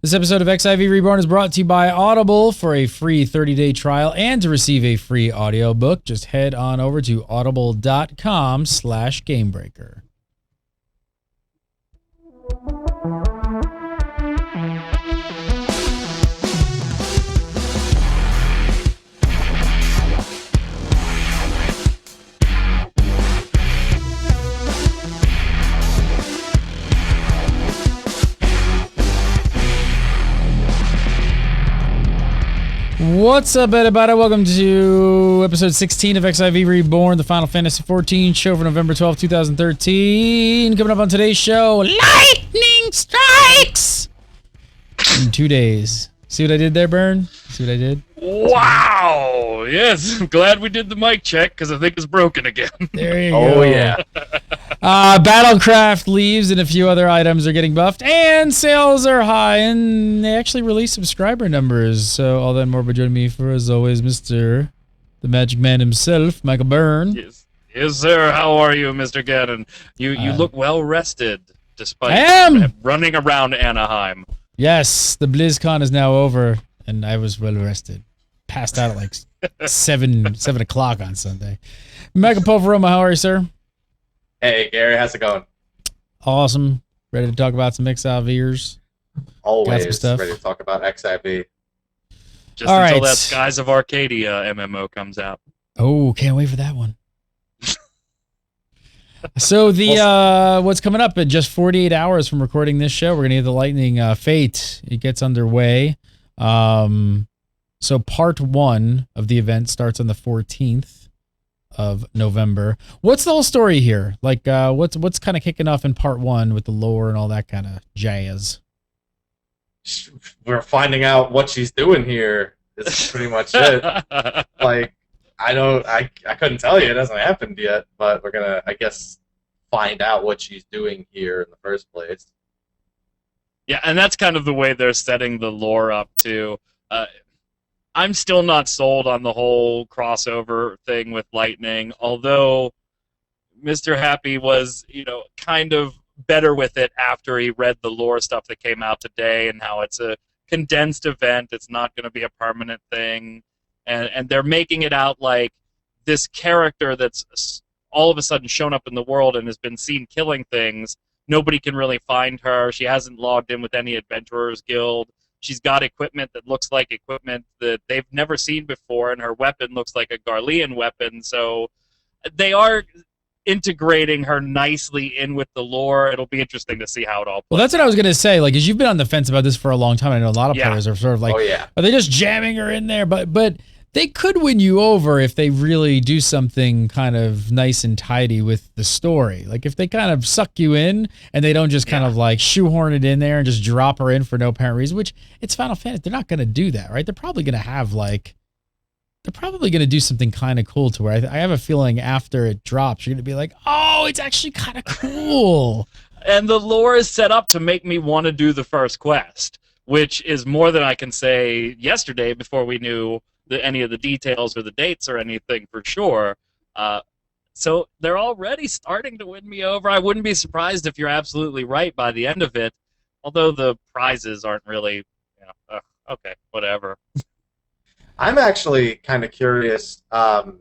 This episode of XIV Reborn is brought to you by Audible. For a free 30-day trial and to receive a free audiobook, just head on over to audible.com/gamebreaker. What's up, everybody? Welcome to episode 16 of XIV Reborn, the Final Fantasy XIV show for November 12, 2013. Coming up on today's show, lightning strikes in 2 days. See what I did there, Burn? See what I did? Wow! Yes, I'm glad we did the mic check because I think it's broken again. There you go. Oh, yeah. Battlecraft leaves and a few other items are getting buffed, and sales are high, and they actually release subscriber numbers. So all that and more, but joining me for, as always, Mr. the Magic Man himself, Michael Byrne. Yes, sir. How are you, Mr. Gannon? You look well rested despite I am! running around Anaheim. Yes, the BlizzCon is now over, and I was well rested. Passed out at like 7 o'clock on Sunday. Michael Poveroma, how are you, sir? Hey, Gary, how's it going? Awesome. Ready to talk about some XIVers? Always stuff. ready to talk about XIV. Just All until right. that Skies of Arcadia MMO comes out. Oh, can't wait for that one. So the what's coming up in just 48 hours from recording this show, we're gonna get the Lightning Fate. It gets underway. So part 1 of the event starts on the 14th of November. What's the whole story here? Like, what's kind of kicking off in part 1 with the lore and all that kind of jazz? We're finding out what she's doing here. This is pretty much it. Like, I couldn't tell you. It hasn't happened yet, but we're gonna, I guess, find out what she's doing here in the first place. Yeah, and that's kind of the way they're setting the lore up, too. I'm still not sold on the whole crossover thing with Lightning, although Mr. Happy was, kind of better with it after he read the lore stuff that came out today and how it's a condensed event. It's not going to be a permanent thing. And they're making it out like this character that's all of a sudden shown up in the world and has been seen killing things. Nobody can really find her. She hasn't logged in with any Adventurers Guild. She's got equipment that looks like equipment that they've never seen before, and her weapon looks like a Garlean weapon. So they are integrating her nicely in with the lore. It'll be interesting to see how it all plays. Well, that's what I was gonna say. Like, as you've been on the fence about this for a long time, I know a lot of players are sort of like, oh, yeah. are they just jamming her in there? But they could win you over if they really do something kind of nice and tidy with the story. Like, if they kind of suck you in and they don't just kind of like shoehorn it in there and just drop her in for no apparent reason, which it's Final Fantasy. They're not going to do that, right? They're probably going to have they're probably going to do something kind of cool to where I have a feeling after it drops, you're going to be like, oh, it's actually kind of cool. And the lore is set up to make me want to do the first quest, which is more than I can say yesterday before we knew any of the details or the dates or anything for sure. So they're already starting to win me over. I wouldn't be surprised if you're absolutely right by the end of it, although the prizes aren't really, okay, whatever. I'm actually kind of curious, the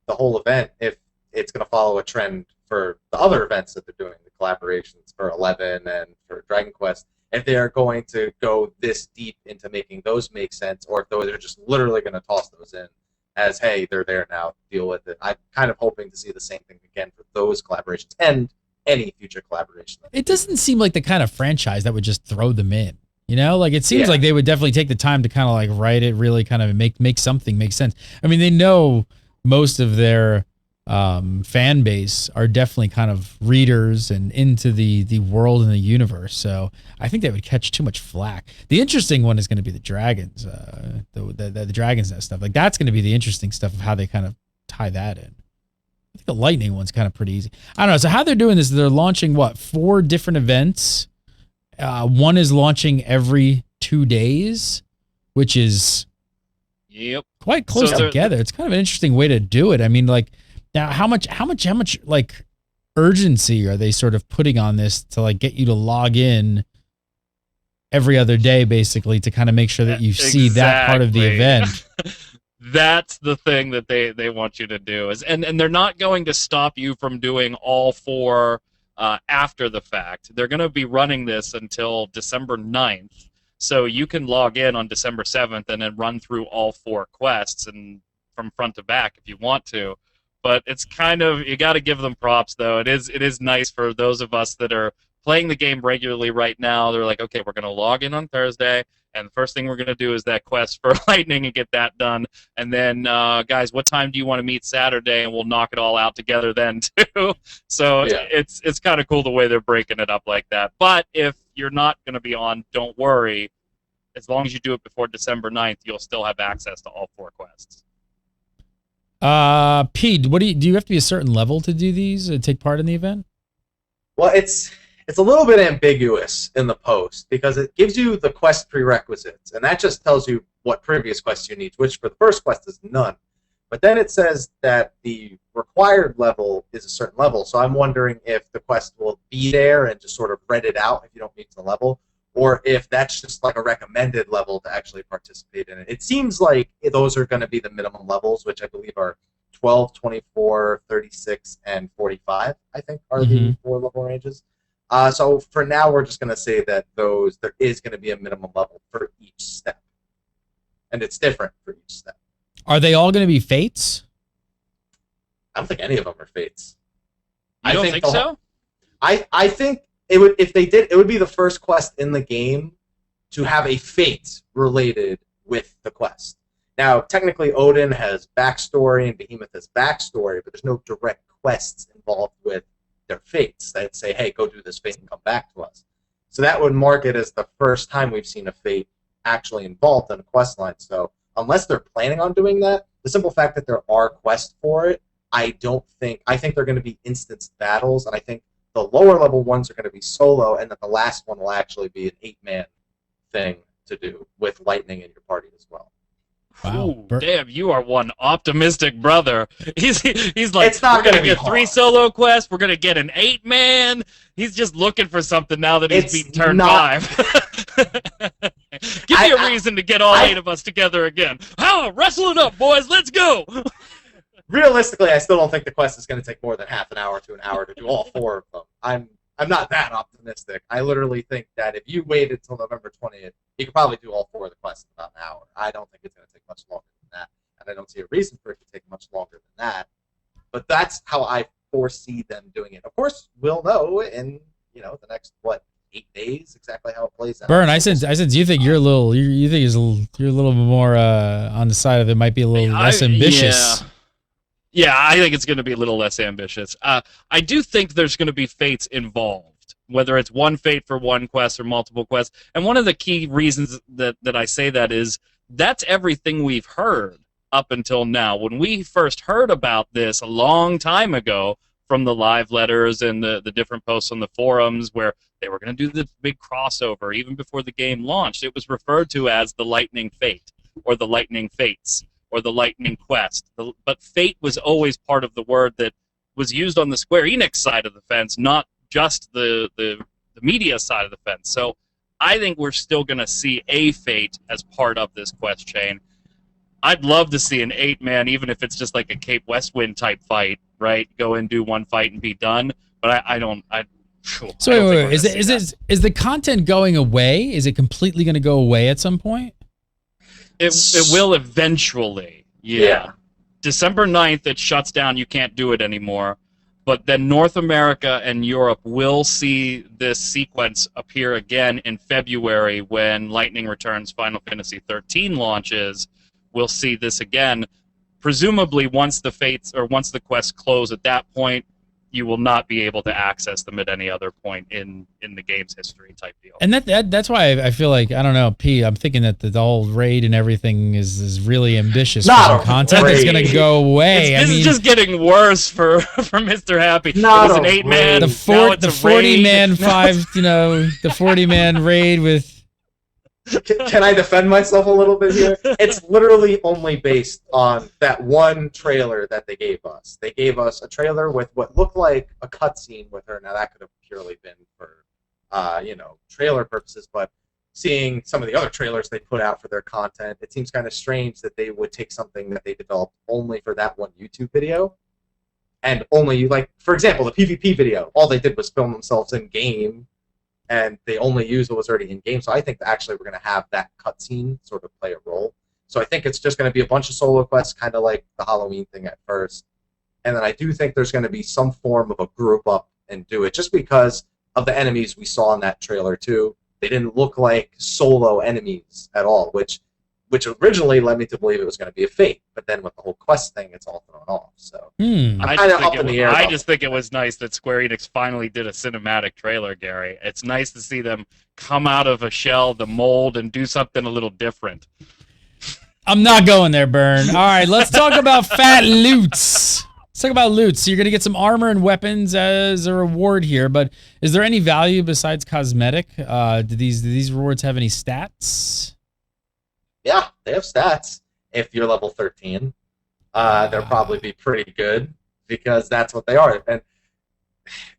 whole event, if it's going to follow a trend for the other events that they're doing, the collaborations for 11 and for Dragon Quest, if they are going to go this deep into making those make sense, or if they're just literally going to toss those in as, hey, they're there now, deal with it. I'm kind of hoping to see the same thing again for those collaborations and any future collaboration. It doesn't seem like the kind of franchise that would just throw them in. Like, it seems like they would definitely take the time to kind of like write it, really kind of make something make sense. I mean, they know most of their fan base are definitely kind of readers and into the world and the universe. So I think they would catch too much flack. The interesting one is going to be the dragons, the Dragon's Nest stuff. Like, that's going to be the interesting stuff of how they kind of tie that in. I think the Lightning one's kind of pretty easy. I don't know. So how they're doing this, they're launching 4 different events. One is launching every 2 days, which is quite close together. It's kind of an interesting way to do it. I mean, like, now how much like urgency are they sort of putting on this to like get you to log in every other day, basically, to kind of make sure that you see that part of the event. That's the thing that they want you to do and they're not going to stop you from doing all 4 after the fact. They're going to be running this until December 9th, so you can log in on December 7th and then run through all 4 quests and from front to back if you want to. But it's kind of, you got to give them props though. It is nice for those of us that are playing the game regularly right now. They're like, okay, we're going to log in on Thursday, and the first thing we're going to do is that quest for Lightning and get that done. And then, guys, what time do you want to meet Saturday? And we'll knock it all out together then, too. So it's kind of cool the way they're breaking it up like that. But if you're not going to be on, don't worry. As long as you do it before December 9th, you'll still have access to all 4 quests. Pete, do you have to be a certain level to do these, take part in the event? Well, it's a little bit ambiguous in the post because it gives you the quest prerequisites, and that just tells you what previous quests you need, which for the first quest is none. But then it says that the required level is a certain level, so I'm wondering if the quest will be there and just sort of read it out if you don't meet the level, or if that's just like a recommended level to actually participate in it. It seems like those are going to be the minimum levels, which I believe are 12, 24, 36, and 45, I think, are the 4 level ranges. So for now, we're just going to say that there is going to be a minimum level for each step. And it's different for each step. Are they all going to be fates? I don't think any of them are fates. I don't think so? I think it would, if they did, it would be the first quest in the game to have a fate related with the quest. Now, technically, Odin has backstory and Behemoth has backstory, but there's no direct quests involved with their fates that say, hey, go do this fate and come back to us. So that would mark it as the first time we've seen a fate actually involved in a quest line. So unless they're planning on doing that, the simple fact that there are quests for it, I think they're going to be instance battles, and I think the lower level ones are going to be solo, and then the last one will actually be an 8-man thing to do with Lightning in your party as well. Wow. Ooh, damn, you are one optimistic brother. He's like, it's not we're going to get hard. 3 solo quests, we're going to get an 8-man. He's just looking for something now that he's beat turn 5. Give me a reason to get all 8 of us together again. Wrestle it up, boys, let's go. Realistically, I still don't think the quest is going to take more than half an hour to an hour to do all 4 of them. I'm not that optimistic. I literally think that if you waited till November 20th, you could probably do all 4 of the quests in about an hour. I don't think it's going to take much longer than that, and I don't see a reason for it to take much longer than that. But that's how I foresee them doing it. Of course, we'll know in the next 8 days exactly how it plays out. Burn, I sense you think you're a little you're a little more on the side of it might be a little less ambitious. Yeah, I think it's going to be a little less ambitious. I do think there's going to be fates involved, whether it's one fate for one quest or multiple quests. And one of the key reasons that I say that is that's everything we've heard up until now. When we first heard about this a long time ago from the live letters and the different posts on the forums where they were going to do the big crossover, even before the game launched, it was referred to as the Lightning Fate or the Lightning Fates, or the Lightning Quest. But fate was always part of the word that was used on the Square Enix side of the fence, not just the media side of the fence. So I think we're still going to see a fate as part of this quest chain. I'd love to see an 8-man, even if it's just like a Cape Westwind type fight, right? Go and do one fight and be done. But I don't. So wait, is the content going away? Is it completely going to go away at some point? It will eventually, yeah. December 9th, it shuts down. You can't do it anymore. But then North America and Europe will see this sequence appear again in February when Lightning Returns Final Fantasy XIII launches. We'll see this again. Presumably, once the fates or once the quests close at that point, you will not be able to access them at any other point in the game's history type deal. And that's why I feel like, I don't know, P, I'm thinking that the whole raid and everything is really ambitious for some content that's going to go away. This is just getting worse for Mr. Happy. It was an 8-man, the 40-man the 40-man raid with... Can I defend myself a little bit here? It's literally only based on that one trailer that they gave us. They gave us a trailer with what looked like a cutscene with her. Now, that could have purely been for, trailer purposes, but seeing some of the other trailers they put out for their content, it seems kind of strange that they would take something that they developed only for that one YouTube video, and only, like, for example, the PvP video, all they did was film themselves in game, and they only used what was already in game. So I think that actually we're going to have that cutscene sort of play a role. So I think it's just going to be a bunch of solo quests, kind of like the Halloween thing at first. And then I do think there's going to be some form of a group up and do it, just because of the enemies we saw in that trailer too. They didn't look like solo enemies at all, which originally led me to believe it was going to be a fate. But then with the whole quest thing, it's all thrown off. So I'm kind of up in the air. I just think it was nice that Square Enix finally did a cinematic trailer, Gary. It's nice to see them come out of a shell, the mold, and do something a little different. I'm not going there, Burn. All right, let's talk about fat loots. Let's talk about loot. So you're going to get some armor and weapons as a reward here, but is there any value besides cosmetic? Do these rewards have any stats? Yeah, they have stats. If you're level 13, they'll probably be pretty good, because that's what they are. And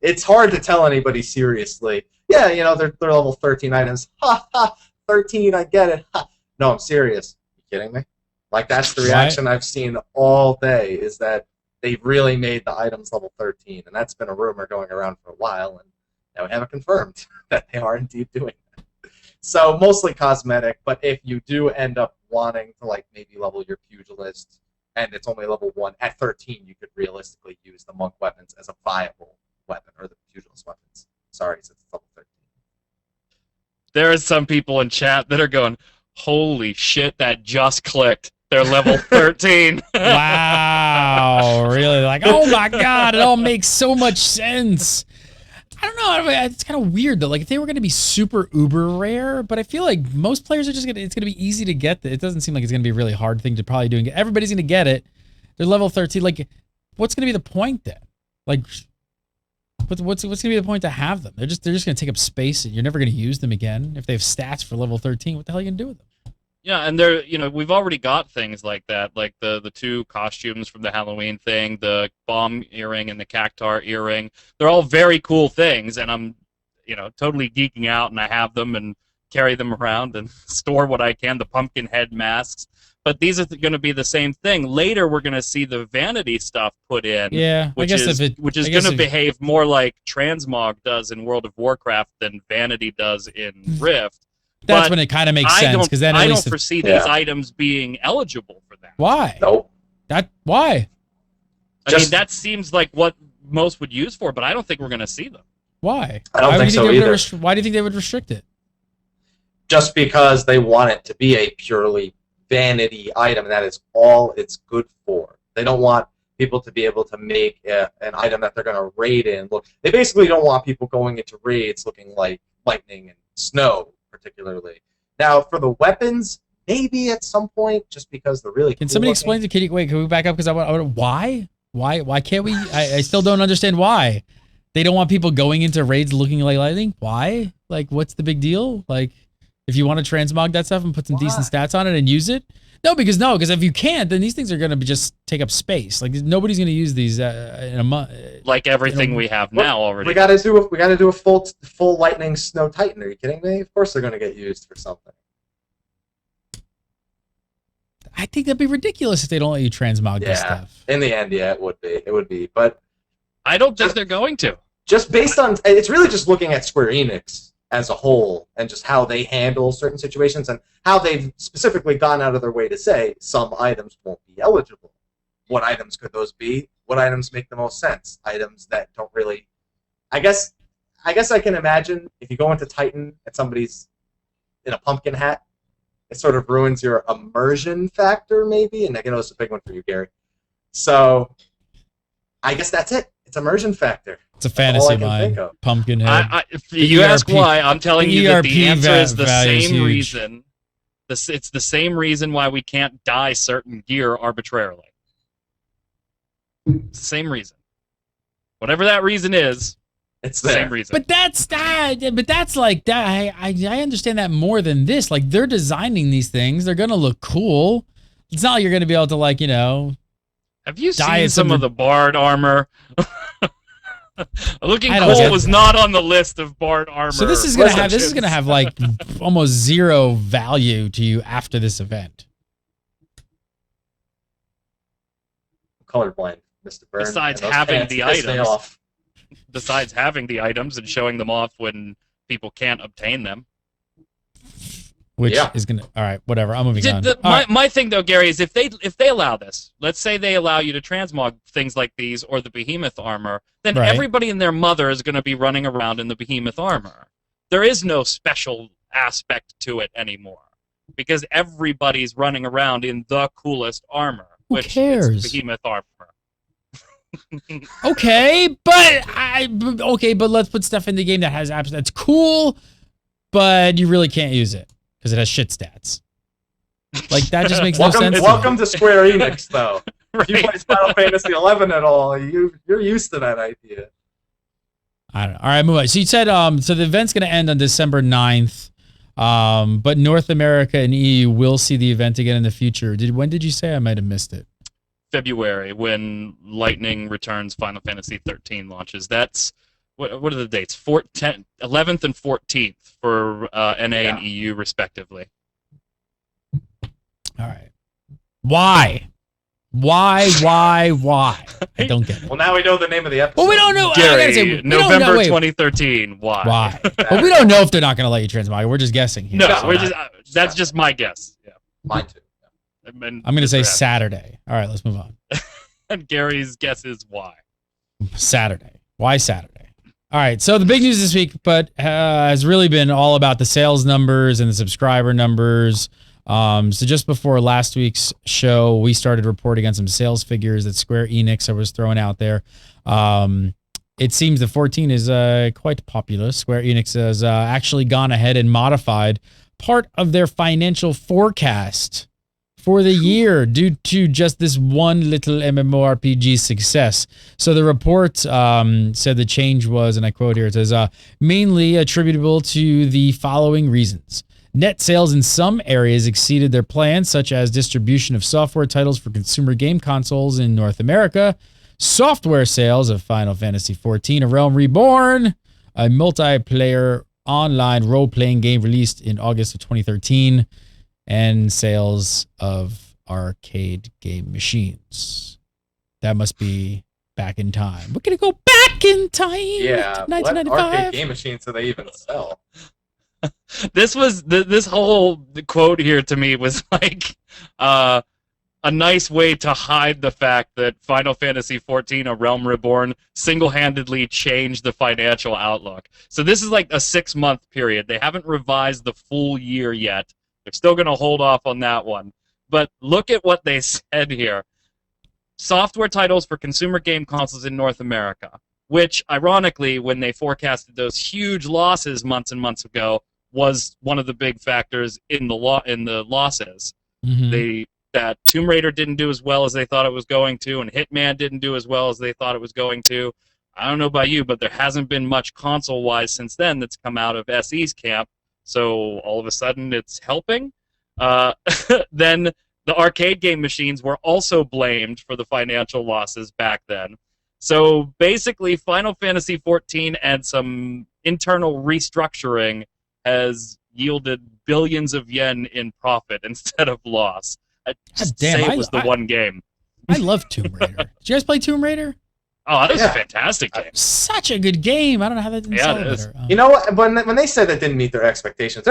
it's hard to tell anybody seriously, yeah, you know, they're level 13 items. Ha, ha, 13, I get it. Ha. No, I'm serious. Are you kidding me? Like, that's the reaction I've seen all day, is that they've really made the items level 13, and that's been a rumor going around for a while, and now we haven't confirmed that they are indeed doing that. So mostly cosmetic, but if you do end up wanting to, like, maybe level your pugilist, and it's only level 1, at 13 you could realistically use the monk weapons as a viable weapon, or the pugilist weapons. Sorry, since it's level 13. There are some people in chat that are going, holy shit, that just clicked. They're level 13. Wow, really? Like, oh my god, it all makes so much sense. I don't know. I mean, it's kind of weird though. Like, if they were going to be super uber rare, but I feel like most players are just gonna. It's going to be easy to get. It doesn't seem like it's going to be a really hard thing to probably do. Everybody's going to get it. They're level 13. Like, what's going to be the point then? Like, what's going to be the point to have them? They're just going to take up space, and you're never going to use them again. If they have stats for level 13, what the hell are you going to do with them? Yeah, and there, you know, we've already got things like that, like the two costumes from the Halloween thing, the bomb earring and the cactar earring. They're all very cool things, and I'm, you know, totally geeking out, and I have them and carry them around and store what I can, the pumpkin head masks. But these are going to be the same thing. Later, we're going to see the vanity stuff put in, which is going to behave more like Transmog does in World of Warcraft than Vanity does in Rift. That's when it kind of makes sense, because then I don't foresee these items being eligible for that. Why? Nope. Why? I mean, that seems like what most would use for, but I don't think we're going to see them. Why? I don't think so either. Why do you think they would restrict it? Just because they want it to be a purely vanity item, and that is all it's good for. They don't want people to be able to make an item that they're going to raid in. Look, they basically don't want people going into raids looking like lightning and snow, particularly. Now, for the weapons, maybe at some point, just because they're really Can somebody explain to Kitty? Wait, can we back up? Because I want why? Why can't we? I still don't understand why. They don't want people going into raids looking like lightning? Why? Like, what's the big deal? Like, if you want to transmog that stuff and put some decent stats on it and use it? No, because if you can't, then these things are going to just take up space. Like, nobody's going to use these in a month. Like everything we have now already. We got to do a full lightning snow titan. Are you kidding me? Of course they're going to get used for something. I think that'd be ridiculous if they don't let you transmog this stuff. In the end, yeah, it would be. It would be, but I don't think they're going to. Just based on, it's really just looking at Square Enix as a whole, and just how they handle certain situations, and how they've specifically gone out of their way to say some items won't be eligible. What items could those be? What items make the most sense? Items that don't really... I guess I can imagine if you go into Titan and somebody's in a pumpkin hat, it sort of ruins your immersion factor, maybe, and I know it's a big one for you, Gary. So, I guess that's it. It's immersion factor. It's a fantasy mind. Pumpkin head. If you ask why, I'm telling you that the answer is the same reason. It's the same reason why we can't dye certain gear arbitrarily. It's the same reason. Whatever that reason is, it's the same reason. But that's like that. I understand that more than this. Like, they're designing these things. They're gonna look cool. It's not like you're gonna be able to, like, you know. Have you seen some of the Bard armor? Looking I don't cool get was that. not on the list of bard armor. So this is gonna have like almost zero value to you after this event. Colorblind, Mr. Byrne. Besides and those having pants the piss me items. off. Besides having the items and showing them off when people can't obtain them. Which Yeah. is gonna. All right, whatever. I'm moving on. My thing though, Gary, is if they allow this, let's say they allow you to transmog things like these or the behemoth armor, then Right. everybody and their mother is going to be running around in the behemoth armor. There is no special aspect to it anymore because everybody's running around in the coolest armor, Who which cares? is behemoth armor. Okay, but let's put stuff in the game that has apps that's cool, but you really can't use it because it has shit stats. Like that just makes no sense. Welcome to Square Enix, though. If you Right. play Final Fantasy XI at all, you're used to that idea. I don't know. All right, move on. So you said so the event's going to end on December 9th, but North America and EU will see the event again in the future. When did you say? I might have missed it. February, when Lightning Returns Final Fantasy XIII launches. That's what are the dates? 11th and 14th for NA and EU respectively. All right. Why? Why? I don't get it. Well, now we know the name of the episode. Well, we don't know. I Gary, gotta say, we don't November know, wait. 2013. Why? Why? But we don't know if they're not going to let you transmog. We're just guessing here. No, So we're just that's just my guess. Yeah. Mine too. And I'm going to say Mr. Adam. Saturday. All right, let's move on. And Gary's guess is why. Saturday. Why Saturday? All right. So the big news this week, but has really been all about the sales numbers and the subscriber numbers. So just before last week's show, we started reporting on some sales figures that Square Enix was throwing out there. It seems the 14 is quite popular. Square Enix has actually gone ahead and modified part of their financial forecast for the year due to just this one little MMORPG success. So the report said the change was, and I quote here, it says, mainly attributable to the following reasons. Net sales in some areas exceeded their plans, such as distribution of software titles for consumer game consoles in North America, software sales of Final Fantasy XIV, A Realm Reborn, a multiplayer online role-playing game released in August of 2013, and sales of arcade game machines. That must be back in time. We're going to go back in time. Yeah, to what 1995. arcade game machines do they even sell? This whole quote here to me was like a nice way to hide the fact that Final Fantasy XIV, A Realm Reborn, single-handedly changed the financial outlook. So this is like a 6-month period. They haven't revised the full year yet. They're still going to hold off on that one. But look at what they said here. Software titles for consumer game consoles in North America, which, ironically, when they forecasted those huge losses months and months ago, was one of the big factors in the losses. Mhm. That Tomb Raider didn't do as well as they thought it was going to, and Hitman didn't do as well as they thought it was going to. I don't know about you, but there hasn't been much console-wise since then that's come out of SE's camp. So all of a sudden it's helping. Then the arcade game machines were also blamed for the financial losses back then. So basically Final Fantasy XIV and some internal restructuring has yielded billions of yen in profit instead of loss. Just damn, say it was the one game. I love Tomb Raider. Did you guys play Tomb Raider? Oh, that was a Yeah. fantastic game. Such a good game. I don't know how that didn't Yeah, sell it is. better. You know what? When they said that didn't meet their expectations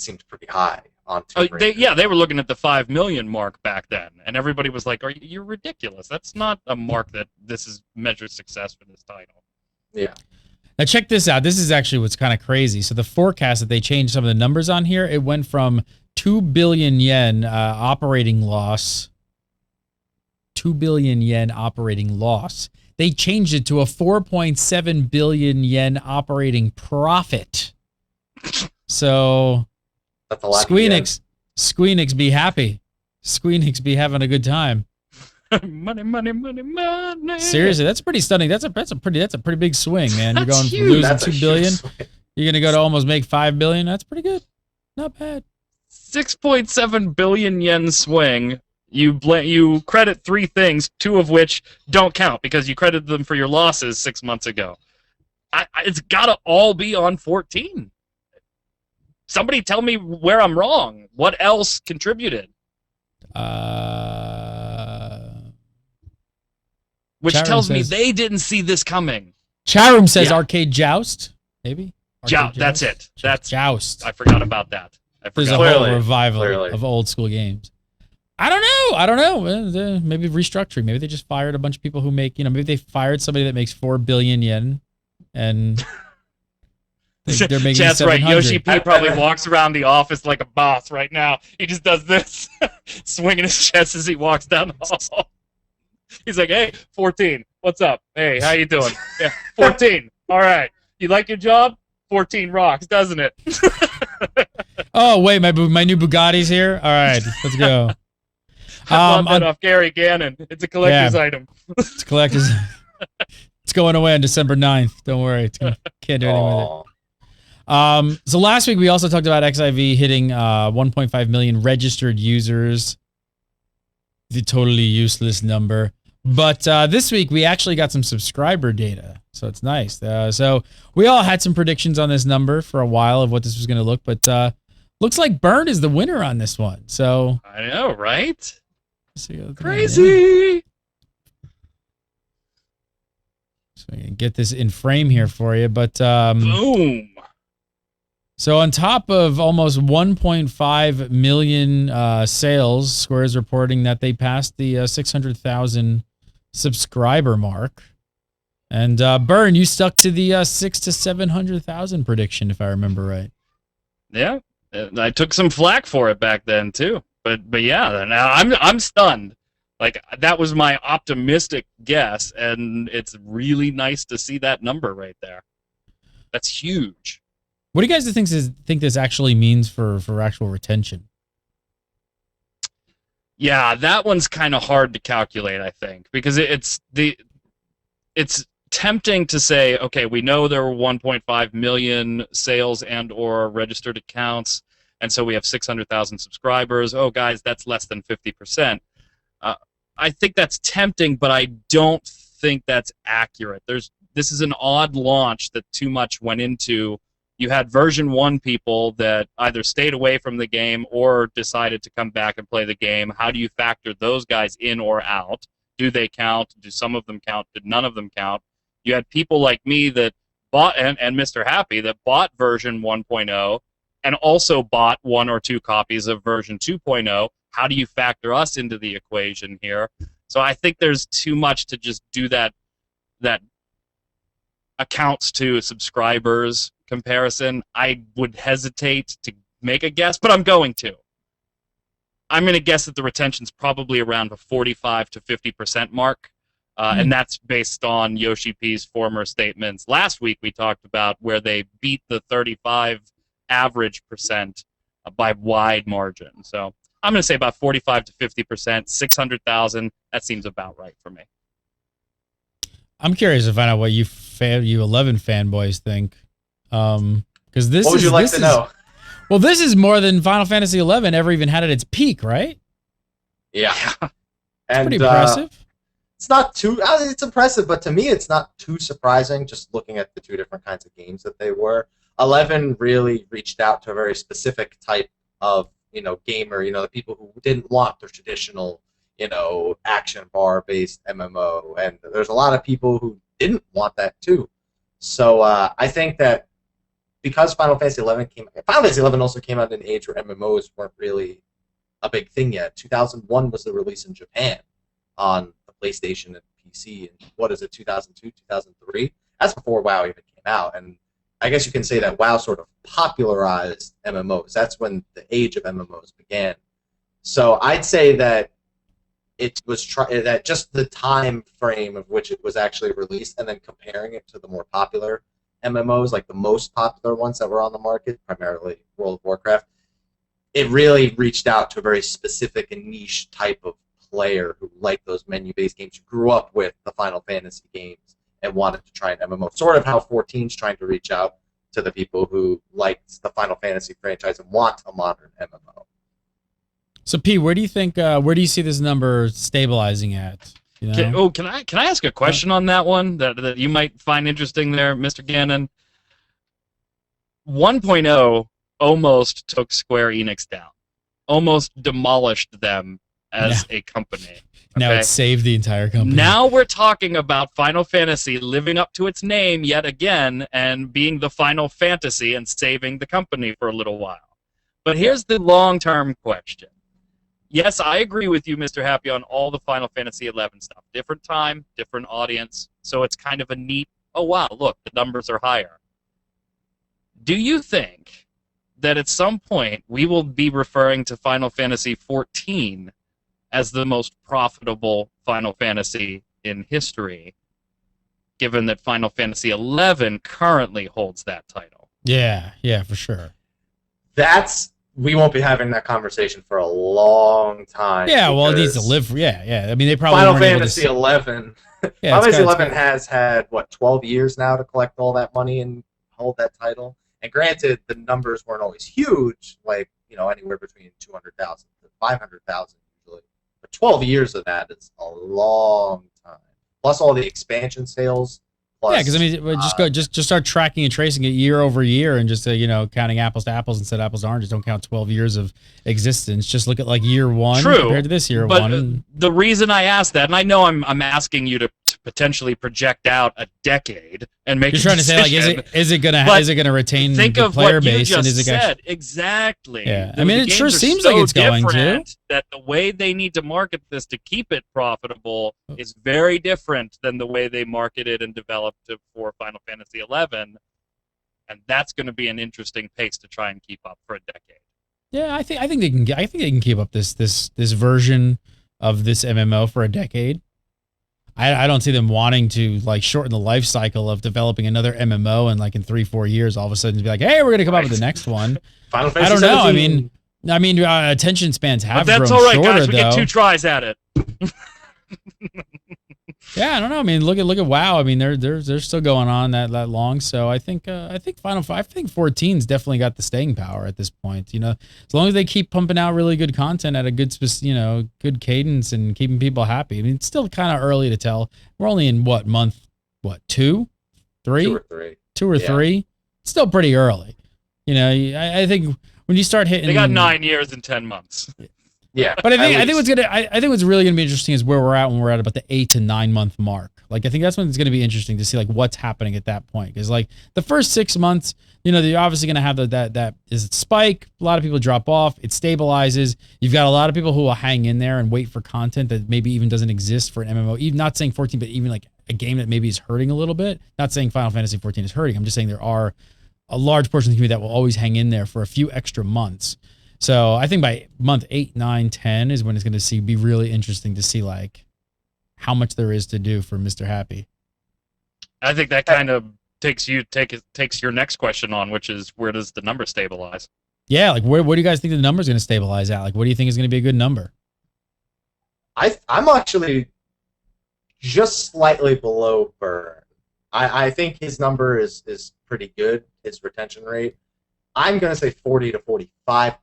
seemed pretty high on Tomb Raider. They were looking at the 5 million mark back then, and everybody was like, "You're ridiculous. That's not a mark that this is measured success for this title." Yeah. Now check this out. This is actually what's kind of crazy. So the forecast that they changed some of the numbers on here, it went from 2 billion yen operating loss. 2 billion yen operating loss. They changed it to a 4.7 billion yen operating profit. So That's a lot. Squeenix be happy. Squeenix be having a good time. Money, money, money, money. Seriously, that's pretty stunning. That's a pretty big swing, man. You're That's going from huge. losing That's a 2 huge billion. swing. You're gonna go to almost make 5 billion. That's pretty good. Not bad. 6.7 billion yen swing. You credit 3 things, 2 of which don't count because you credited them for your losses 6 months ago. It's got to all be on 14. Somebody tell me where I'm wrong. What else contributed? Which tells me they didn't see this coming. Chatroom says Arcade Joust, maybe? Joust, that's it. That's Joust. I forgot about that. There's a whole revival of old school games. I don't know. Maybe restructuring. Maybe they just fired a bunch of people who make, maybe they fired somebody that makes 4 billion yen and they're making That's right. 700. Yoshi P probably walks around the office like a boss right now. He just does this, swinging his chest as he walks down the hall. He's like, hey, 14, what's up? Hey, how you doing? Yeah, 14. All right. You like your job? 14 rocks, doesn't it? Oh, wait, my new Bugatti's here? All right, let's go. I bought that off Gary Gannon. It's a collector's item. It's a collector's. It's going away on December 9th. Don't worry. Can't do anything with it. So last week we also talked about XIV hitting 1.5 million registered users. The totally useless number. But this week we actually got some subscriber data. So it's nice. So we all had some predictions on this number for a while of what this was going to look. But looks like Burn is the winner on this one. So I know, right? Crazy. So I can get this in frame here for you, but boom. So on top of almost 1.5 million sales, Square is reporting that they passed the 600,000 subscriber mark. And Burn, you stuck to the 600,000 to 700,000 prediction, if I remember right. Yeah, I took some flack for it back then too. But yeah, now I'm stunned. Like, that was my optimistic guess, and it's really nice to see that number right there. That's huge. What do you guys think this actually means for actual retention? Yeah, that one's kind of hard to calculate, I think, because it's tempting to say, okay, we know there were 1.5 million sales and or registered accounts, and so we have 600,000 subscribers. Oh, guys, that's less than 50%. I think that's tempting, but I don't think that's accurate. This is an odd launch that too much went into. You had version 1 people that either stayed away from the game or decided to come back and play the game. How do you factor those guys in or out? Do they count? Do some of them count? Did none of them count? You had people like me that bought, and Mr. Happy, that bought version 1.0 and also bought 1 or 2 copies of version 2.0. How do you factor us into the equation here? So I think there's too much to just do that accounts to subscribers comparison. I would hesitate to make a guess, but I'm going to. I'm going to guess that the retention's probably around the 45 to 50% mark, and that's based on Yoshi P's former statements. Last week we talked about where they beat the 35 average percent by wide margin. So I'm going to say about 45 to 50%, 600,000. That seems about right for me. I'm curious to find out what you 11 fanboys think. Because this what would you like to know? Well, this is more than Final Fantasy XI ever even had at its peak, right? Yeah. It's pretty impressive. It's not too. It's impressive, but to me, it's not too surprising. Just looking at the 2 different kinds of games that they were. 11 really reached out to a very specific type of gamer. The people who didn't want the traditional, action bar-based MMO, and there's a lot of people who didn't want that too. So I think that because Final Fantasy XI also came out in an age where MMOs weren't really a big thing yet. 2001 was the release in Japan on the PlayStation and PC, and what is it, 2002, 2003? That's before WoW even came out, and I guess you can say that WoW sort of popularized MMOs. That's when the age of MMOs began. So I'd say that it was that just the time frame of which it was actually released, and then comparing it to the more popular MMOs, like the most popular ones that were on the market, primarily World of Warcraft, it really reached out to a very specific and niche type of player who liked those menu-based games, who grew up with the Final Fantasy games and wanted to try an MMO. Sort of how 14's trying to reach out to the people who liked the Final Fantasy franchise and want a modern MMO. So P, where do you think where do you see this number stabilizing at? You know? Can I ask a question on that one that you might find interesting there, Mr. Gannon? 1.0 almost took Square Enix down, almost demolished them as a company. Now it saved the entire company. Now we're talking about Final Fantasy living up to its name yet again and being the Final Fantasy and saving the company for a little while. But here's the long-term question. Yes, I agree with you, Mr. Happy, on all the Final Fantasy XI stuff. Different time, different audience, so it's kind of a neat, oh wow, look, the numbers are higher. Do you think that at some point we will be referring to Final Fantasy XIV as the most profitable Final Fantasy in history, given that Final Fantasy XI currently holds that title? Yeah, for sure. We won't be having that conversation for a long time. Yeah, well, it needs to live. Yeah. I mean, they probably Final Fantasy XI. Final Fantasy XI has had 12 years now to collect all that money and hold that title. And granted, the numbers weren't always huge, like anywhere between 200,000 to 500,000 usually. But 12 years of that is a long time. Plus all the expansion sales. Plus, because I mean, just start tracking and tracing it year over year, and just counting apples to apples instead of apples to oranges. Don't count 12 years of existence. Just look at like year one compared to this year one. The reason I asked that, and I know I'm asking you to potentially project out a decade and make. You're trying to say, like, is it gonna retain the player base? Think of what you just said. Actually, exactly. Yeah, I mean, it sure seems like it's going to. That the way they need to market this to keep it profitable is very different than the way they marketed and developed it for Final Fantasy XI, and that's going to be an interesting pace to try and keep up for a decade. Yeah, I think they can keep up this version of this MMO for a decade. I don't see them wanting to like shorten the life cycle of developing another MMO and like in 3-4 years all of a sudden be like, hey, we're gonna come up with the next one. Final Fantasy I don't know. 17. I mean, attention spans have but that's grown all right, shorter, guys. We get 2 tries at it. Yeah, I don't know. I mean, look at WoW. I mean, they're still going on that long. So I think 14's definitely got the staying power at this point. As long as they keep pumping out really good content at a good good cadence and keeping people happy. I mean, it's still kind of early to tell. We're only in month 2, 3, 2 or 3, 2 or 3. It's still pretty early. I think when you start hitting, they got 9 years and 10 months. Yeah, but I think what's really going to be interesting is where we're at when we're at about the 8 to 9 month mark. Like, I think that's when it's going to be interesting to see like what's happening at that point. Because like the first 6 months, you're obviously going to have that is it spike. A lot of people drop off. It stabilizes. You've got a lot of people who will hang in there and wait for content that maybe even doesn't exist for an MMO. Even not saying 14, but even like a game that maybe is hurting a little bit. Not saying Final Fantasy 14 is hurting. I'm just saying there are a large portion of the community that will always hang in there for a few extra months. So I think by month 8, 9, 10 is when it's going to be really interesting to see like how much there is to do for Mr. Happy. I think that kind of takes your next question on, which is where does the number stabilize? Yeah, like where do you guys think the number is going to stabilize at? Like, what do you think is going to be a good number? I'm actually just slightly below Burn. I think his number is pretty good, his retention rate. I'm going to say 40 to 45%,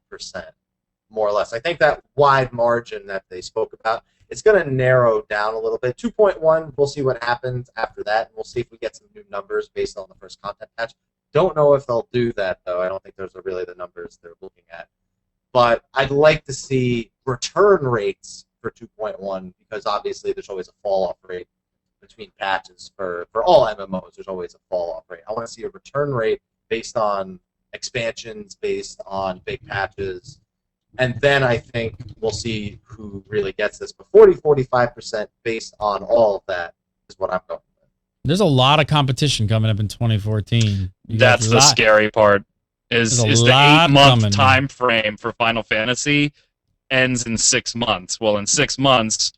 more or less. I think that wide margin that they spoke about, it's going to narrow down a little bit. 2.1, we'll see what happens after that, and we'll see if we get some new numbers based on the first content patch. Don't know if they'll do that, though. I don't think those are really the numbers they're looking at. But I'd like to see return rates for 2.1, because obviously there's always a fall-off rate between patches. For all MMOs, there's always a fall-off rate. I want to see a return rate based on expansions, based on big patches, and then I think we'll see who really gets this. But 40-45% based on all of that is what I'm going with. There's a lot of competition coming up in 2014. That's the scary part. Is the 8-month time frame for Final Fantasy ends in 6 months. Well, in 6 months,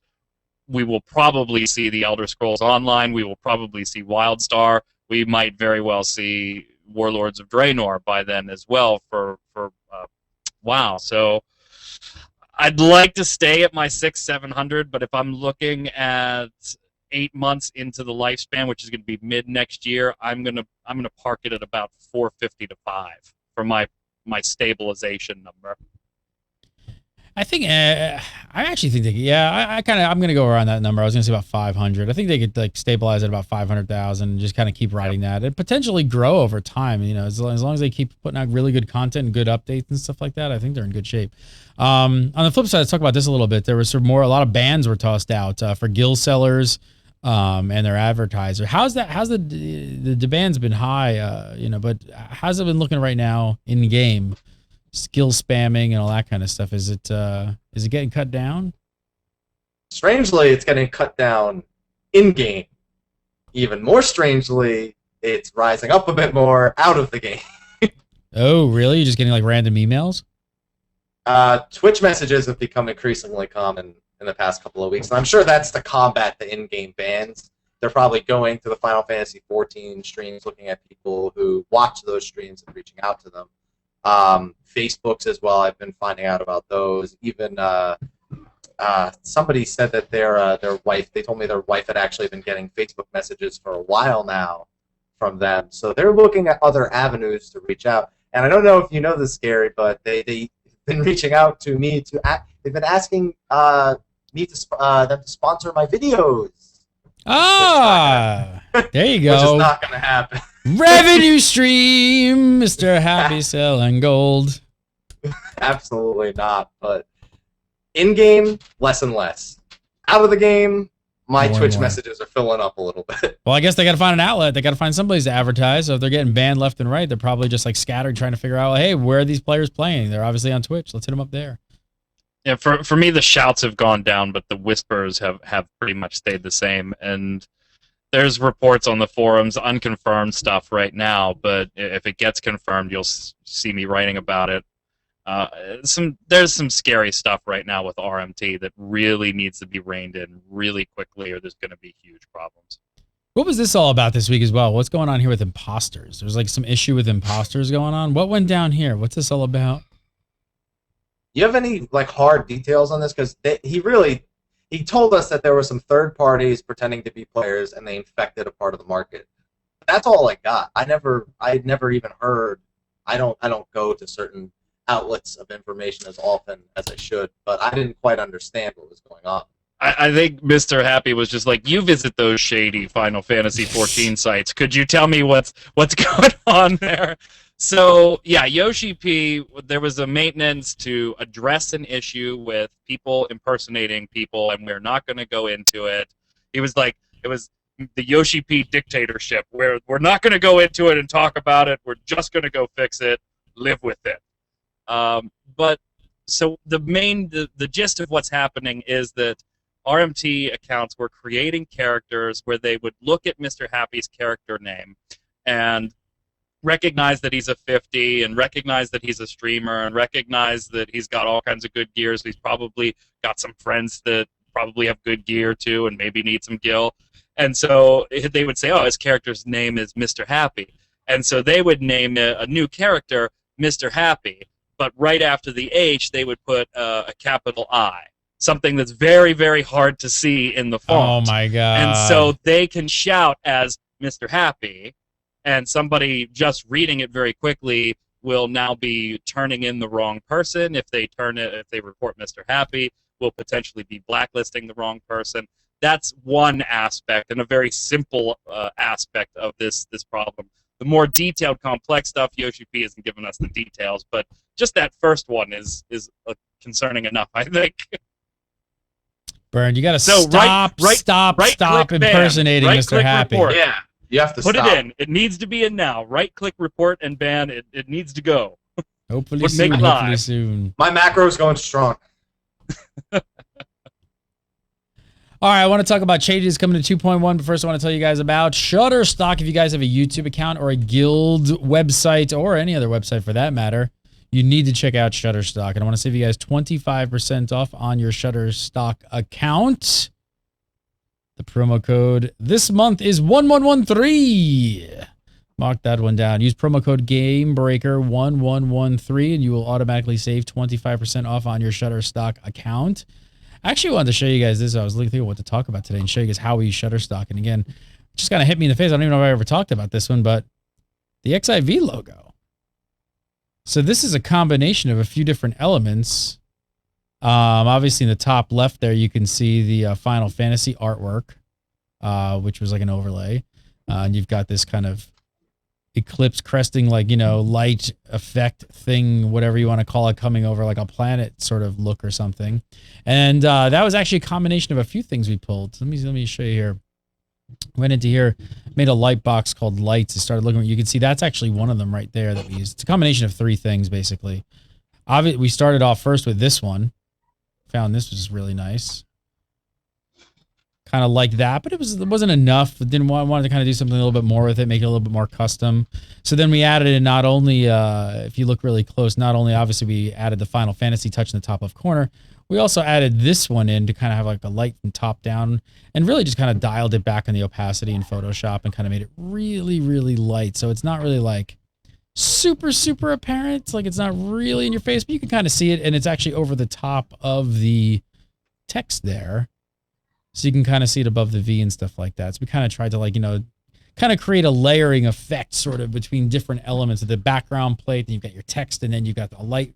we will probably see the Elder Scrolls Online. We will probably see WildStar. We might very well see Warlords of Draenor by then as well for WoW. So I'd like to stay at my 600-700, but if I'm looking at 8 months into the lifespan, which is going to be mid next year, I'm gonna park it at about 450 to 5 for my stabilization number. I think I actually think I'm going to go around that number. I was going to say about 500. I think they could like stabilize at about 500,000 and just kind of keep riding that and potentially grow over time. You know, as long as they keep putting out really good content and good updates and stuff like that, I think they're in good shape. On the flip side, let's talk about this a little bit. There was a lot of bans were tossed out for guild sellers and their advertiser. How's the bans been high? But how's it been looking right now in game? Skill spamming and all that kind of stuff. Is it getting cut down? Strangely, it's getting cut down in game. Even more strangely, it's rising up a bit more out of the game. Oh, really? You're just getting like random emails? Twitch messages have become increasingly common in the past couple of weeks, and I'm sure that's to combat the in-game bans. They're probably going to the Final Fantasy XIV streams, looking at people who watch those streams and reaching out to them. Facebooks as well. I've been finding out about those. Even somebody said that their wife. They told me their wife had actually been getting Facebook messages for a while now from them. So they're looking at other avenues to reach out. And I don't know if you know this, Gary, but they've been reaching out to me they've been asking me to them to sponsor my videos. There you go. Which is not going to happen. Revenue stream, Mr. Happy selling gold. Absolutely not. But in game, less and less. Out of the game, my Twitch messages are filling up a little bit. Well, I guess they got to find an outlet. They got to find someplace to advertise. So if they're getting banned left and right, they're probably just like scattered trying to figure out, hey, where are these players playing? They're obviously on Twitch. Let's hit them up there. Yeah, for me, the shouts have gone down, but the whispers have pretty much stayed the same. And there's reports on the forums, unconfirmed stuff right now, but if it gets confirmed, you'll see me writing about it. There's some scary stuff right now with RMT that really needs to be reined in really quickly, or there's going to be huge problems. What was this all about this week as well? What's going on here with imposters? There's like some issue with imposters going on. What went down here? What's this all about? You have any like hard details on this? Because he told us that there were some third parties pretending to be players and they infected a part of the market. That's all I got. I had never even heard. I don't go to certain outlets of information as often as I should, but I didn't quite understand what was going on. I think Mr. Happy was just like, you visit those shady Final Fantasy XIV sites. Could you tell me what's going on there? So, yeah, Yoshi P, there was a maintenance to address an issue with people impersonating people, and we're not going to go into it. He was like, it was the Yoshi P dictatorship, where we're not going to go into it and talk about it. We're just going to go fix it, live with it. But so the gist of what's happening is that RMT accounts were creating characters where they would look at Mr. Happy's character name and recognize that he's a 50 and recognize that he's a streamer and recognize that he's got all kinds of good gear, so he's probably got some friends that probably have good gear too and maybe need some gil. And so they would say, oh, his character's name is Mr. Happy. And so they would name a new character Mr. Happy, but right after the H, they would put a capital I, something that's very, very hard to see in the font. Oh, my God. And so they can shout as Mr. Happy, and somebody just reading it very quickly will now be turning in the wrong person. If they report Mr. Happy, will potentially be blacklisting the wrong person. That's one aspect, and a very simple aspect of this problem. The more detailed, complex stuff, Yoshi P hasn't given us the details, but just that first one is concerning enough, I think. Burn, you got to stop impersonating Mr. Happy. Report. Yeah, you have to put stop. it in. It needs to be in now. Right-click, report, and ban. It needs to go. Hopefully soon. My macro is going strong. All right, I want to talk about changes coming to 2.1, but first I want to tell you guys about Shutterstock. If you guys have a YouTube account or a guild website or any other website for that matter, you need to check out Shutterstock. And I want to save you guys 25% off on your Shutterstock account. The promo code this month is 1113. Mark that one down. Use promo code GAMEBREAKER1113 and you will automatically save 25% off on your Shutterstock account. I actually wanted to show you guys this. I was thinking what to talk about today and show you guys how we use Shutterstock. And again, it just kind of hit me in the face. I don't even know if I ever talked about this one, but the XIV logo. So this is a combination of a few different elements Obviously, in the top left there, you can see the Final Fantasy artwork, which was like an overlay. And you've got this kind of eclipse cresting, like, light effect thing, whatever you want to call it, coming over like a planet sort of look or something. And that was actually a combination of a few things we pulled. Let me show you here. Went into here, made a light box called lights. I started looking. You can see that's actually one of them right there that we used. It's a combination of three things, basically. We started off first with this one. Found this was really nice. Kind of like that, but it wasn't enough. Wanted to kind of do something a little bit more with it, make it a little bit more custom. So then we added in not only, if you look really close, not only obviously we added the Final Fantasy touch in the top left corner, we also added this one in to kind of have like a light from top down and really just kind of dialed it back on the opacity in Photoshop and kind of made it really, really light. So it's not really like super, super apparent. Like it's not really in your face, but you can kind of see it, and it's actually over the top of the text there. So you can kind of see it above the V and stuff like that. So we kind of tried to kind of create a layering effect sort of between different elements of the background plate. And you've got your text, and then you've got the light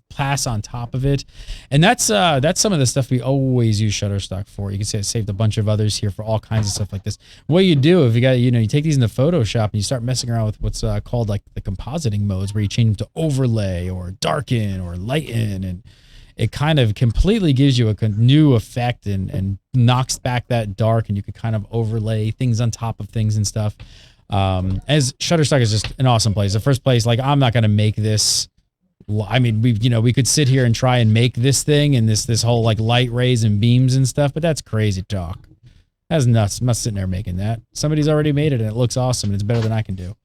pass on top of it. And that's some of the stuff we always use Shutterstock for. You can see I saved a bunch of others here for all kinds of stuff like this. What you do if you got, you take these into Photoshop and you start messing around with what's called like the compositing modes, where you change them to overlay or darken or lighten, and it kind of completely gives you a new effect and knocks back that dark, and you could kind of overlay things on top of things and stuff. As Shutterstock is just an awesome place. The first place, like, I'm not going to make this. I mean, we could sit here and try and make this thing and this whole like light rays and beams and stuff, but that's crazy talk. That's nuts. I'm not sitting there making that. Somebody's already made it and it looks awesome and it's better than I can do.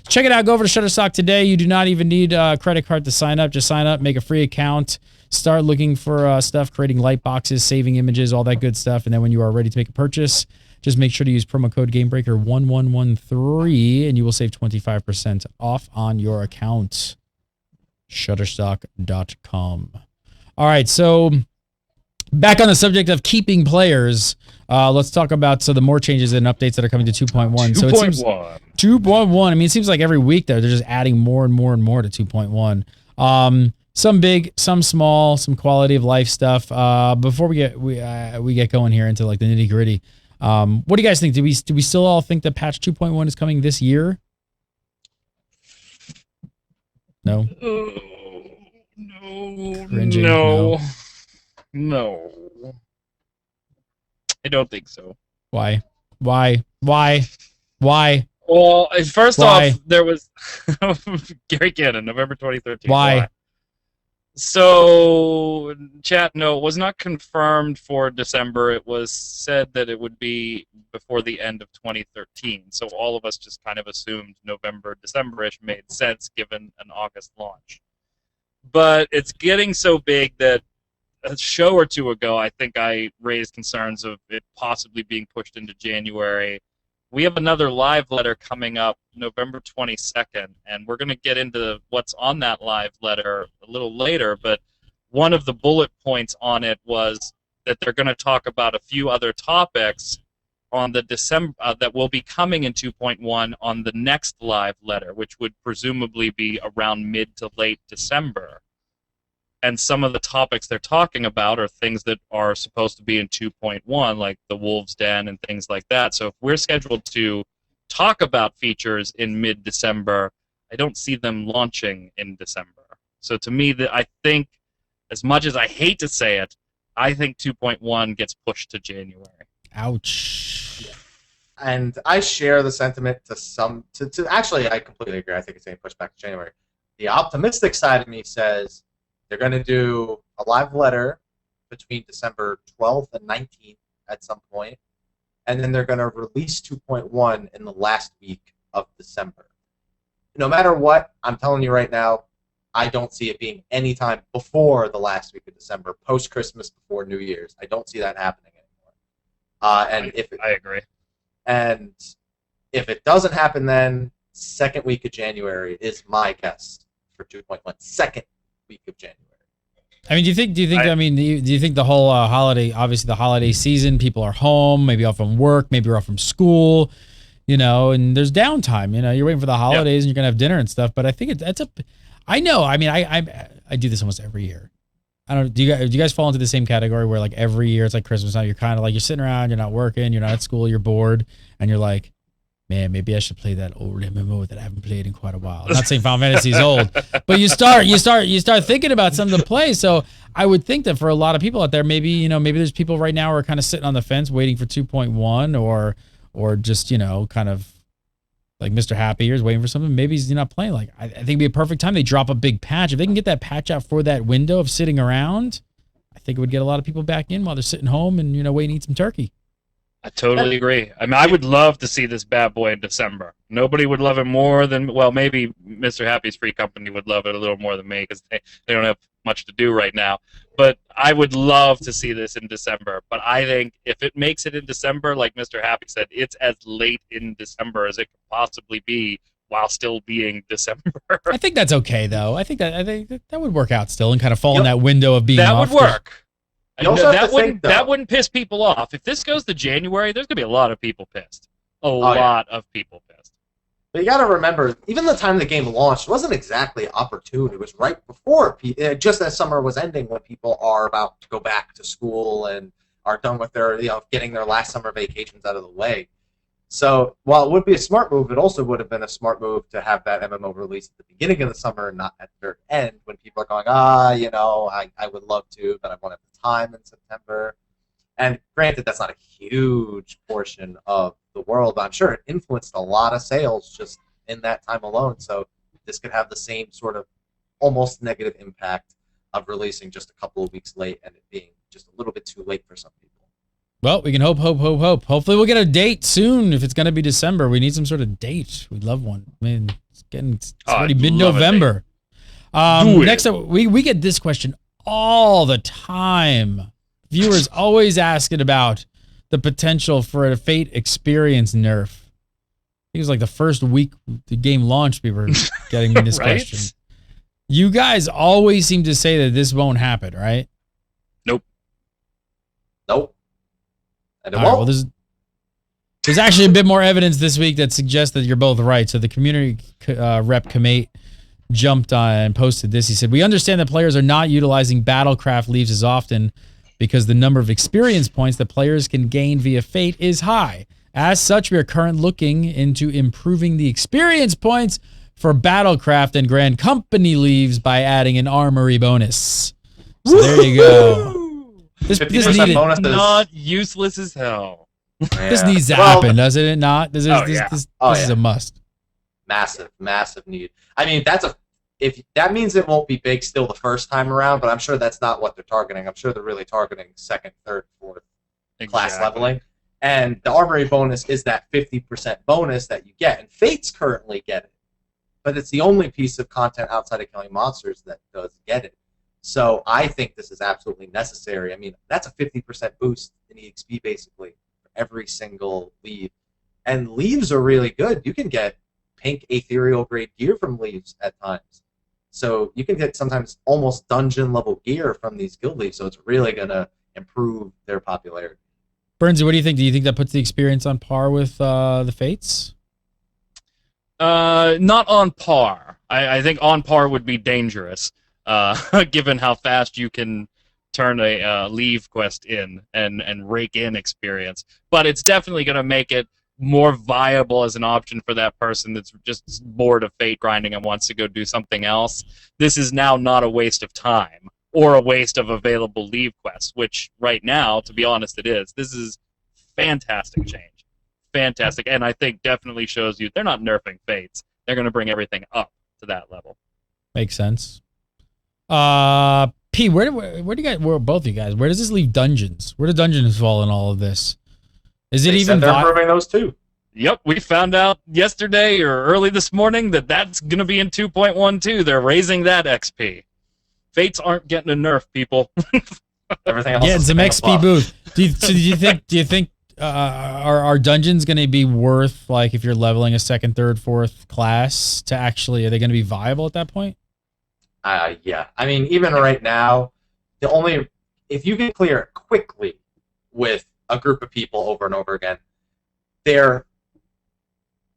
Check it out. Go over to Shutterstock today. You do not even need a credit card to sign up. Just sign up, make a free account, start looking for stuff, creating light boxes, saving images, all that good stuff. And then when you are ready to make a purchase, just make sure to use promo code GameBreaker1113 and you will save 25% off on your account. Shutterstock.com. All right, so back on the subject of keeping players, let's talk about the more changes and updates that are coming to 2.1. So it seems 2.1. I mean, it seems like every week they're just adding more and more and more to 2.1. Some big, some small, some quality of life stuff. Before we get going here into like the nitty gritty, what do you guys think? Do we still all think that patch 2.1 is coming this year? No. Cringing, no. I don't think so. Why? Well, first off, there was Gary Cannon, November 2013. Why? So, chat, no, it was not confirmed for December. It was said that it would be before the end of 2013. So all of us just kind of assumed November, December-ish made sense given an August launch. But it's getting so big that a show or two ago, I think I raised concerns of it possibly being pushed into January. We have another live letter coming up November 22nd, and we're going to get into what's on that live letter a little later, but one of the bullet points on it was that they're going to talk about a few other topics on the December that will be coming in 2.1 on the next live letter, which would presumably be around mid to late December. And some of the topics they're talking about are things that are supposed to be in 2.1, like the Wolves Den and things like that. So if we're scheduled to talk about features in mid-December, I don't see them launching in December. So to me, I think, as much as I hate to say it, I think 2.1 gets pushed to January. Ouch. And I share the sentiment actually, I completely agree. I think it's getting pushed back to January. The optimistic side of me says they're going to do a live letter between December 12th and 19th at some point, and then they're going to release 2.1 in the last week of December. No matter what, I'm telling you right now, I don't see it being any time before the last week of December, post-Christmas, before New Year's. I don't see that happening anymore. I agree. And if it doesn't happen then, second week of January is my guess for 2.1. Second week of January. I mean, do you think? Do you think the whole holiday? Obviously, the holiday season, people are home, maybe off from work, maybe off from school, and there's downtime. You're waiting for the holidays, and you're gonna have dinner and stuff. But I think that's a. I know. I mean, I do this almost every year. I don't. Do you guys fall into the same category where like every year it's like Christmas time? You're kind of like you're sitting around, you're not working, you're not at school, you're bored, and you're like, man, maybe I should play that old MMO that I haven't played in quite a while. I'm not saying Final Fantasy is old, but you start thinking about something to play. So I would think that for a lot of people out there, maybe there's people right now who are kind of sitting on the fence waiting for 2.1 or just, kind of like Mr. Happy Ears waiting for something. Maybe he's not playing. Like I think it'd be a perfect time. They drop a big patch. If they can get that patch out for that window of sitting around, I think it would get a lot of people back in while they're sitting home and, waiting to eat some turkey. I totally agree. I mean, I would love to see this bad boy in December. Nobody would love it more than, well, maybe Mr. Happy's Free Company would love it a little more than me because they don't have much to do right now. But I would love to see this in December. But I think if it makes it in December, like Mr. Happy said, it's as late in December as it could possibly be while still being December. I think that's okay, though. I think that would work out still and kind of fall in that window of being that off. That would work. That wouldn't piss people off. If this goes to January, there's gonna be a lot of people pissed. A lot of people pissed. But you got to remember, even the time the game launched wasn't exactly opportune. It was right before, just as summer was ending, when people are about to go back to school and are done with their, getting their last summer vacations out of the way. So while it would be a smart move, it also would have been a smart move to have that MMO release at the beginning of the summer and not at the very end when people are going, I would love to, but I won't have the time in September. And granted, that's not a huge portion of the world, but I'm sure it influenced a lot of sales just in that time alone. So this could have the same sort of almost negative impact of releasing just a couple of weeks late and it being just a little bit too late for some people. Well, we can hope. Hopefully we'll get a date soon. If it's going to be December, we need some sort of date. We'd love one. I mean, it's already mid-November. Next up, we get this question all the time. Viewers always asking about the potential for a Fate experience nerf. I think it was like the first week the game launched, we were getting this right? question. You guys always seem to say that this won't happen, right? Nope. And All right, well, there's actually a bit more evidence this week that suggests that you're both right. So the community rep Kamate jumped on and posted this. He said, "We understand that players are not utilizing Battlecraft leaves as often because the number of experience points that players can gain via Fate is high. As such, we are currently looking into improving the experience points for Battlecraft and Grand Company leaves by adding an armory bonus." So there you go. This needed, not useless as hell. Yeah. This needs to happen, doesn't it not? This is a must. Massive need. I mean, if that means it won't be big still the first time around, but I'm sure that's not what they're targeting. I'm sure they're really targeting second, third, fourth class leveling. And the armory bonus is that 50% bonus that you get. And Fate's currently get it. But it's the only piece of content outside of killing monsters that does get it. So I think this is absolutely necessary. I mean, that's a 50% boost in EXP basically for every single leave. And leaves are really good. You can get pink ethereal grade gear from leaves at times. So you can get sometimes almost dungeon level gear from these guild leaves. So it's really going to improve their popularity. Burnsy, what do you think? Do you think that puts the experience on par with the Fates? Not on par. I think on par would be dangerous. Given how fast you can turn a leave quest in and rake in experience. But it's definitely going to make it more viable as an option for that person that's just bored of Fate grinding and wants to go do something else. This is now not a waste of time or a waste of available leave quests, which right now, to be honest, it is. This is fantastic change. Fantastic. And I think definitely shows you they're not nerfing Fates. They're going to bring everything up to that level. Makes sense. P, where do you guys, both of you guys, where does this leave dungeons? Where do dungeons fall in all of this? Is it even they're improving those too? Yep, we found out yesterday or early this morning that that's going to be in 2.12. They're raising that XP. Fates aren't getting a nerf, people. Everything else. Yeah, it's some XP boost. Do you think are dungeons going to be worth, like, if you're leveling a second, third, fourth class to actually, are they going to be viable at that point? Yeah. I mean, even right now, if you can clear it quickly with a group of people over and over again, they're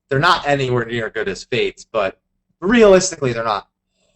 not anywhere near good as Fates, but realistically, they're not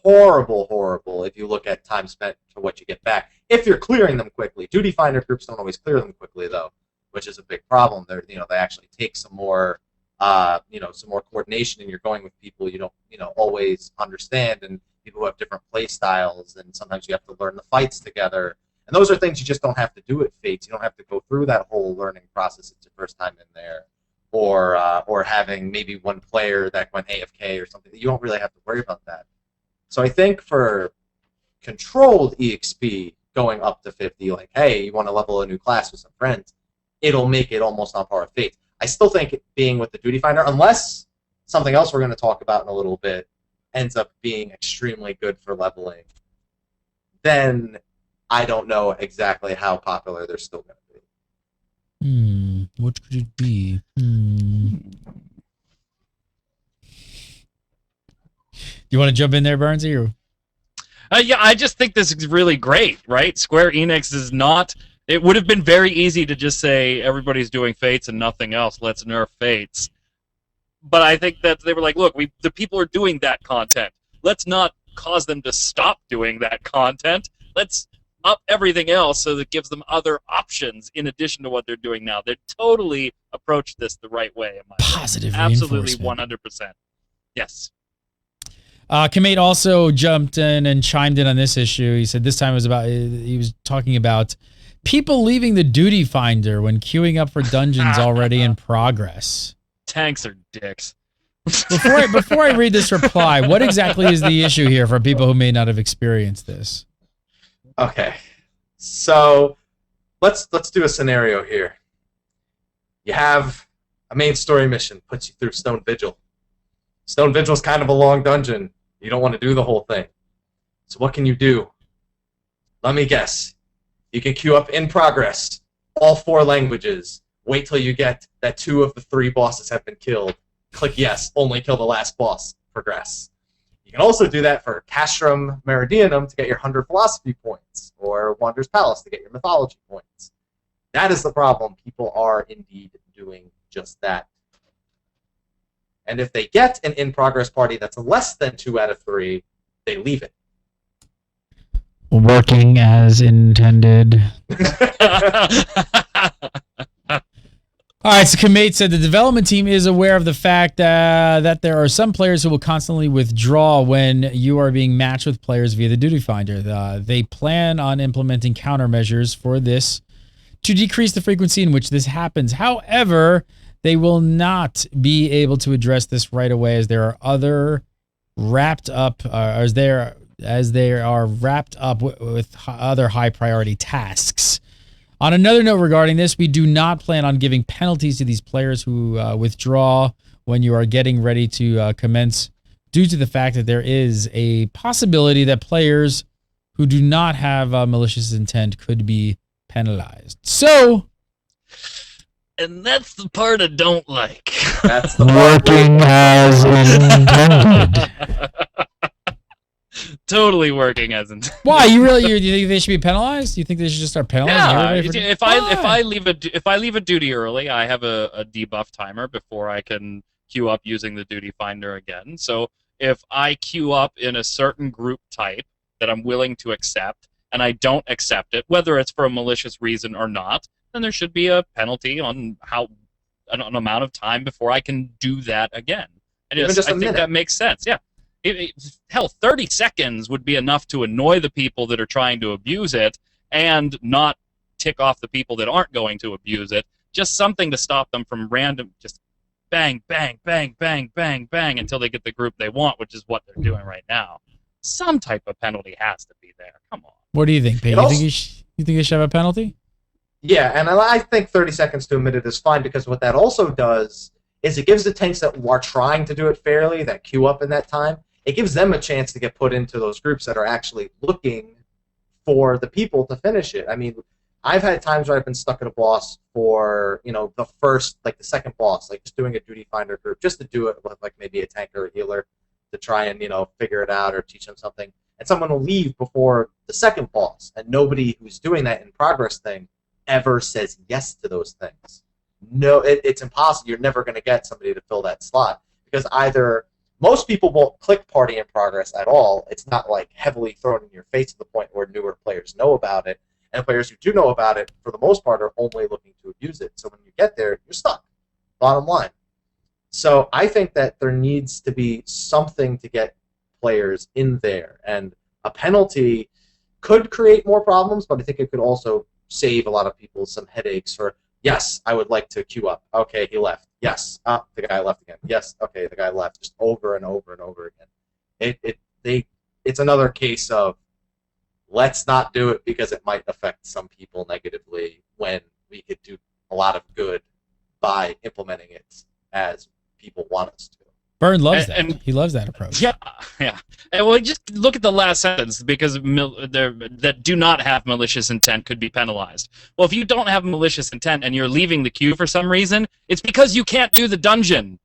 horrible if you look at time spent to what you get back. If you're clearing them quickly. Duty finder groups don't always clear them quickly, though, which is a big problem. They're, they actually take some more, some more coordination, and you're going with people you don't, always understand, and people who have different play styles, and sometimes you have to learn the fights together. And those are things you just don't have to do at Fates. You don't have to go through that whole learning process. It's your first time in there. Or having maybe one player that went AFK or something. You don't really have to worry about that. So I think for controlled EXP going up to 50, like, hey, you want to level a new class with some friends, it'll make it almost on par with Fates. I still think being with the Duty Finder, unless something else we're going to talk about in a little bit ends up being extremely good for leveling, then I don't know exactly how popular they're still going to be. What could it be? You want to jump in there, Barnesy? Or? Yeah, I just think this is really great, right? Square Enix is not... It would have been very easy to just say, everybody's doing Fates and nothing else, let's nerf Fates. But I think that they were like, look, the people are doing that content. Let's not cause them to stop doing that content. Let's up everything else so that it gives them other options in addition to what they're doing now. They totally approached this the right way. In my Positive opinion. Absolutely, reinforcement. 100%. Yes. Kamate also jumped in and chimed in on this issue. He said this time he was talking about people leaving the Duty Finder when queuing up for dungeons already in progress. Tanks are dicks. Before I read this reply, what exactly is the issue here for people who may not have experienced this? Okay, so let's do a scenario here. You have a main story mission, puts you through Stone Vigil. Stone Vigil is kind of a long dungeon. You don't want to do the whole thing. So what can you do? Let me guess. You can queue up in progress, all 4 languages. Wait till you get that 2 of the 3 bosses have been killed. Click yes, only kill the last boss. Progress. You can also do that for Castrum Meridianum to get your 100 philosophy points, or Wander's Palace to get your mythology points. That is the problem. People are indeed doing just that. And if they get an in-progress party that's less than 2 out of 3, they leave it. Working as intended. All right, so Kamate said the development team is aware of the fact that there are some players who will constantly withdraw when you are being matched with players via the Duty Finder. They plan on implementing countermeasures for this to decrease the frequency in which this happens. However, they will not be able to address this right away as there are other wrapped up, as they are wrapped up with other high priority tasks. On another note regarding this, we do not plan on giving penalties to these players who withdraw when you are getting ready to commence, due to the fact that there is a possibility that players who do not have malicious intent could be penalized. So, and that's the part I don't like. That's the working as intended. Totally working as intended. Why? You think they should be penalized? You think they should just start penalizing everybody? If I leave a duty early, I have a debuff timer before I can queue up using the Duty Finder again. So if I queue up in a certain group type that I'm willing to accept, and I don't accept it, whether it's for a malicious reason or not, then there should be a penalty on an amount of time before I can do that again. I think that makes sense. Yeah. Hell, 30 seconds would be enough to annoy the people that are trying to abuse it and not tick off the people that aren't going to abuse it. Just something to stop them from random, just bang, bang, bang, bang, bang, bang until they get the group they want, which is what they're doing right now. Some type of penalty has to be there. Come on. What do you think, Pete? You think they should have a penalty? Yeah, and I think 30 seconds to admit it is fine, because what that also does is it gives the tanks that are trying to do it fairly, that queue up in that time, it gives them a chance to get put into those groups that are actually looking for the people to finish it. I mean, I've had times where I've been stuck at a boss for, the second boss, like just doing a Duty Finder group, just to do it with like maybe a tank or a healer to try and, figure it out or teach them something. And someone will leave before the second boss, and nobody who's doing that in progress thing ever says yes to those things. No, it's impossible. You're never going to get somebody to fill that slot, because either most people won't click party in progress at all. It's not like heavily thrown in your face to the point where newer players know about it. And players who do know about it, for the most part, are only looking to abuse it. So when you get there, you're stuck. Bottom line. So I think that there needs to be something to get players in there. And a penalty could create more problems, but I think it could also save a lot of people some headaches for, yes, I would like to queue up. Okay, he left. Yes, the guy left again. Yes, okay, the guy left. Just over and over and over again. It's another case of let's not do it because it might affect some people negatively when we could do a lot of good by implementing it as people want us to. Byrne loves that. And he loves that approach. Yeah. And well, just look at the last sentence, because that do not have malicious intent could be penalized. Well, if you don't have malicious intent and you're leaving the queue for some reason, it's because you can't do the dungeon.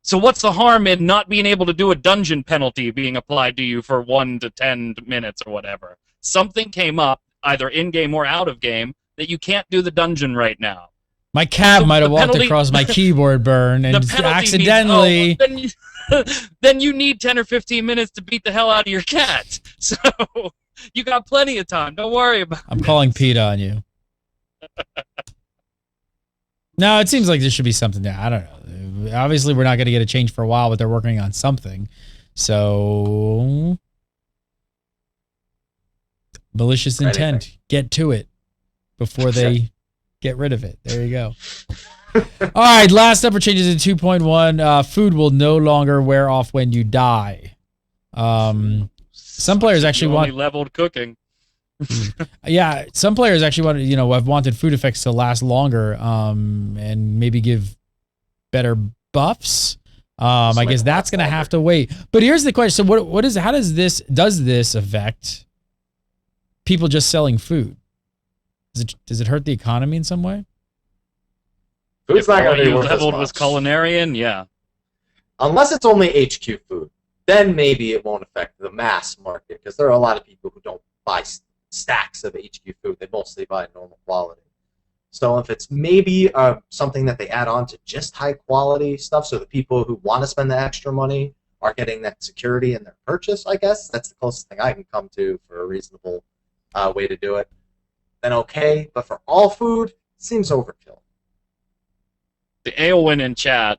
So what's the harm in not being able to do a dungeon penalty being applied to you for 1 to 10 minutes or whatever? Something came up, either in-game or out-of-game, that you can't do the dungeon right now. My cat might have walked across my keyboard, Byrne, and accidentally... Means, then you need 10 or 15 minutes to beat the hell out of your cat. So you got plenty of time. Don't worry about it. I'm calling PETA on you. No, it seems like there should be something there. I don't know. Obviously, we're not going to get a change for a while, but they're working on something. So... malicious intent. Get to it before they get rid of it. There you go. All right, last number changes in 2.1. Food will no longer wear off when you die. Some players actually want leveled cooking. Yeah, some players actually have wanted food effects to last longer, and maybe give better buffs. I guess that's gonna have to wait. But here's the question: so how does this affect people just selling food? Does it hurt the economy in some way? Food's not going to be worth leveled with Culinarian, yeah. Unless it's only HQ food, then maybe it won't affect the mass market, because there are a lot of people who don't buy stacks of HQ food. They mostly buy normal quality. So if it's maybe something that they add on to just high quality stuff, so the people who want to spend the extra money are getting that security in their purchase, I guess that's the closest thing I can come to for a reasonable way to do it, then okay. But for all food, seems overkill. The Aowen in chat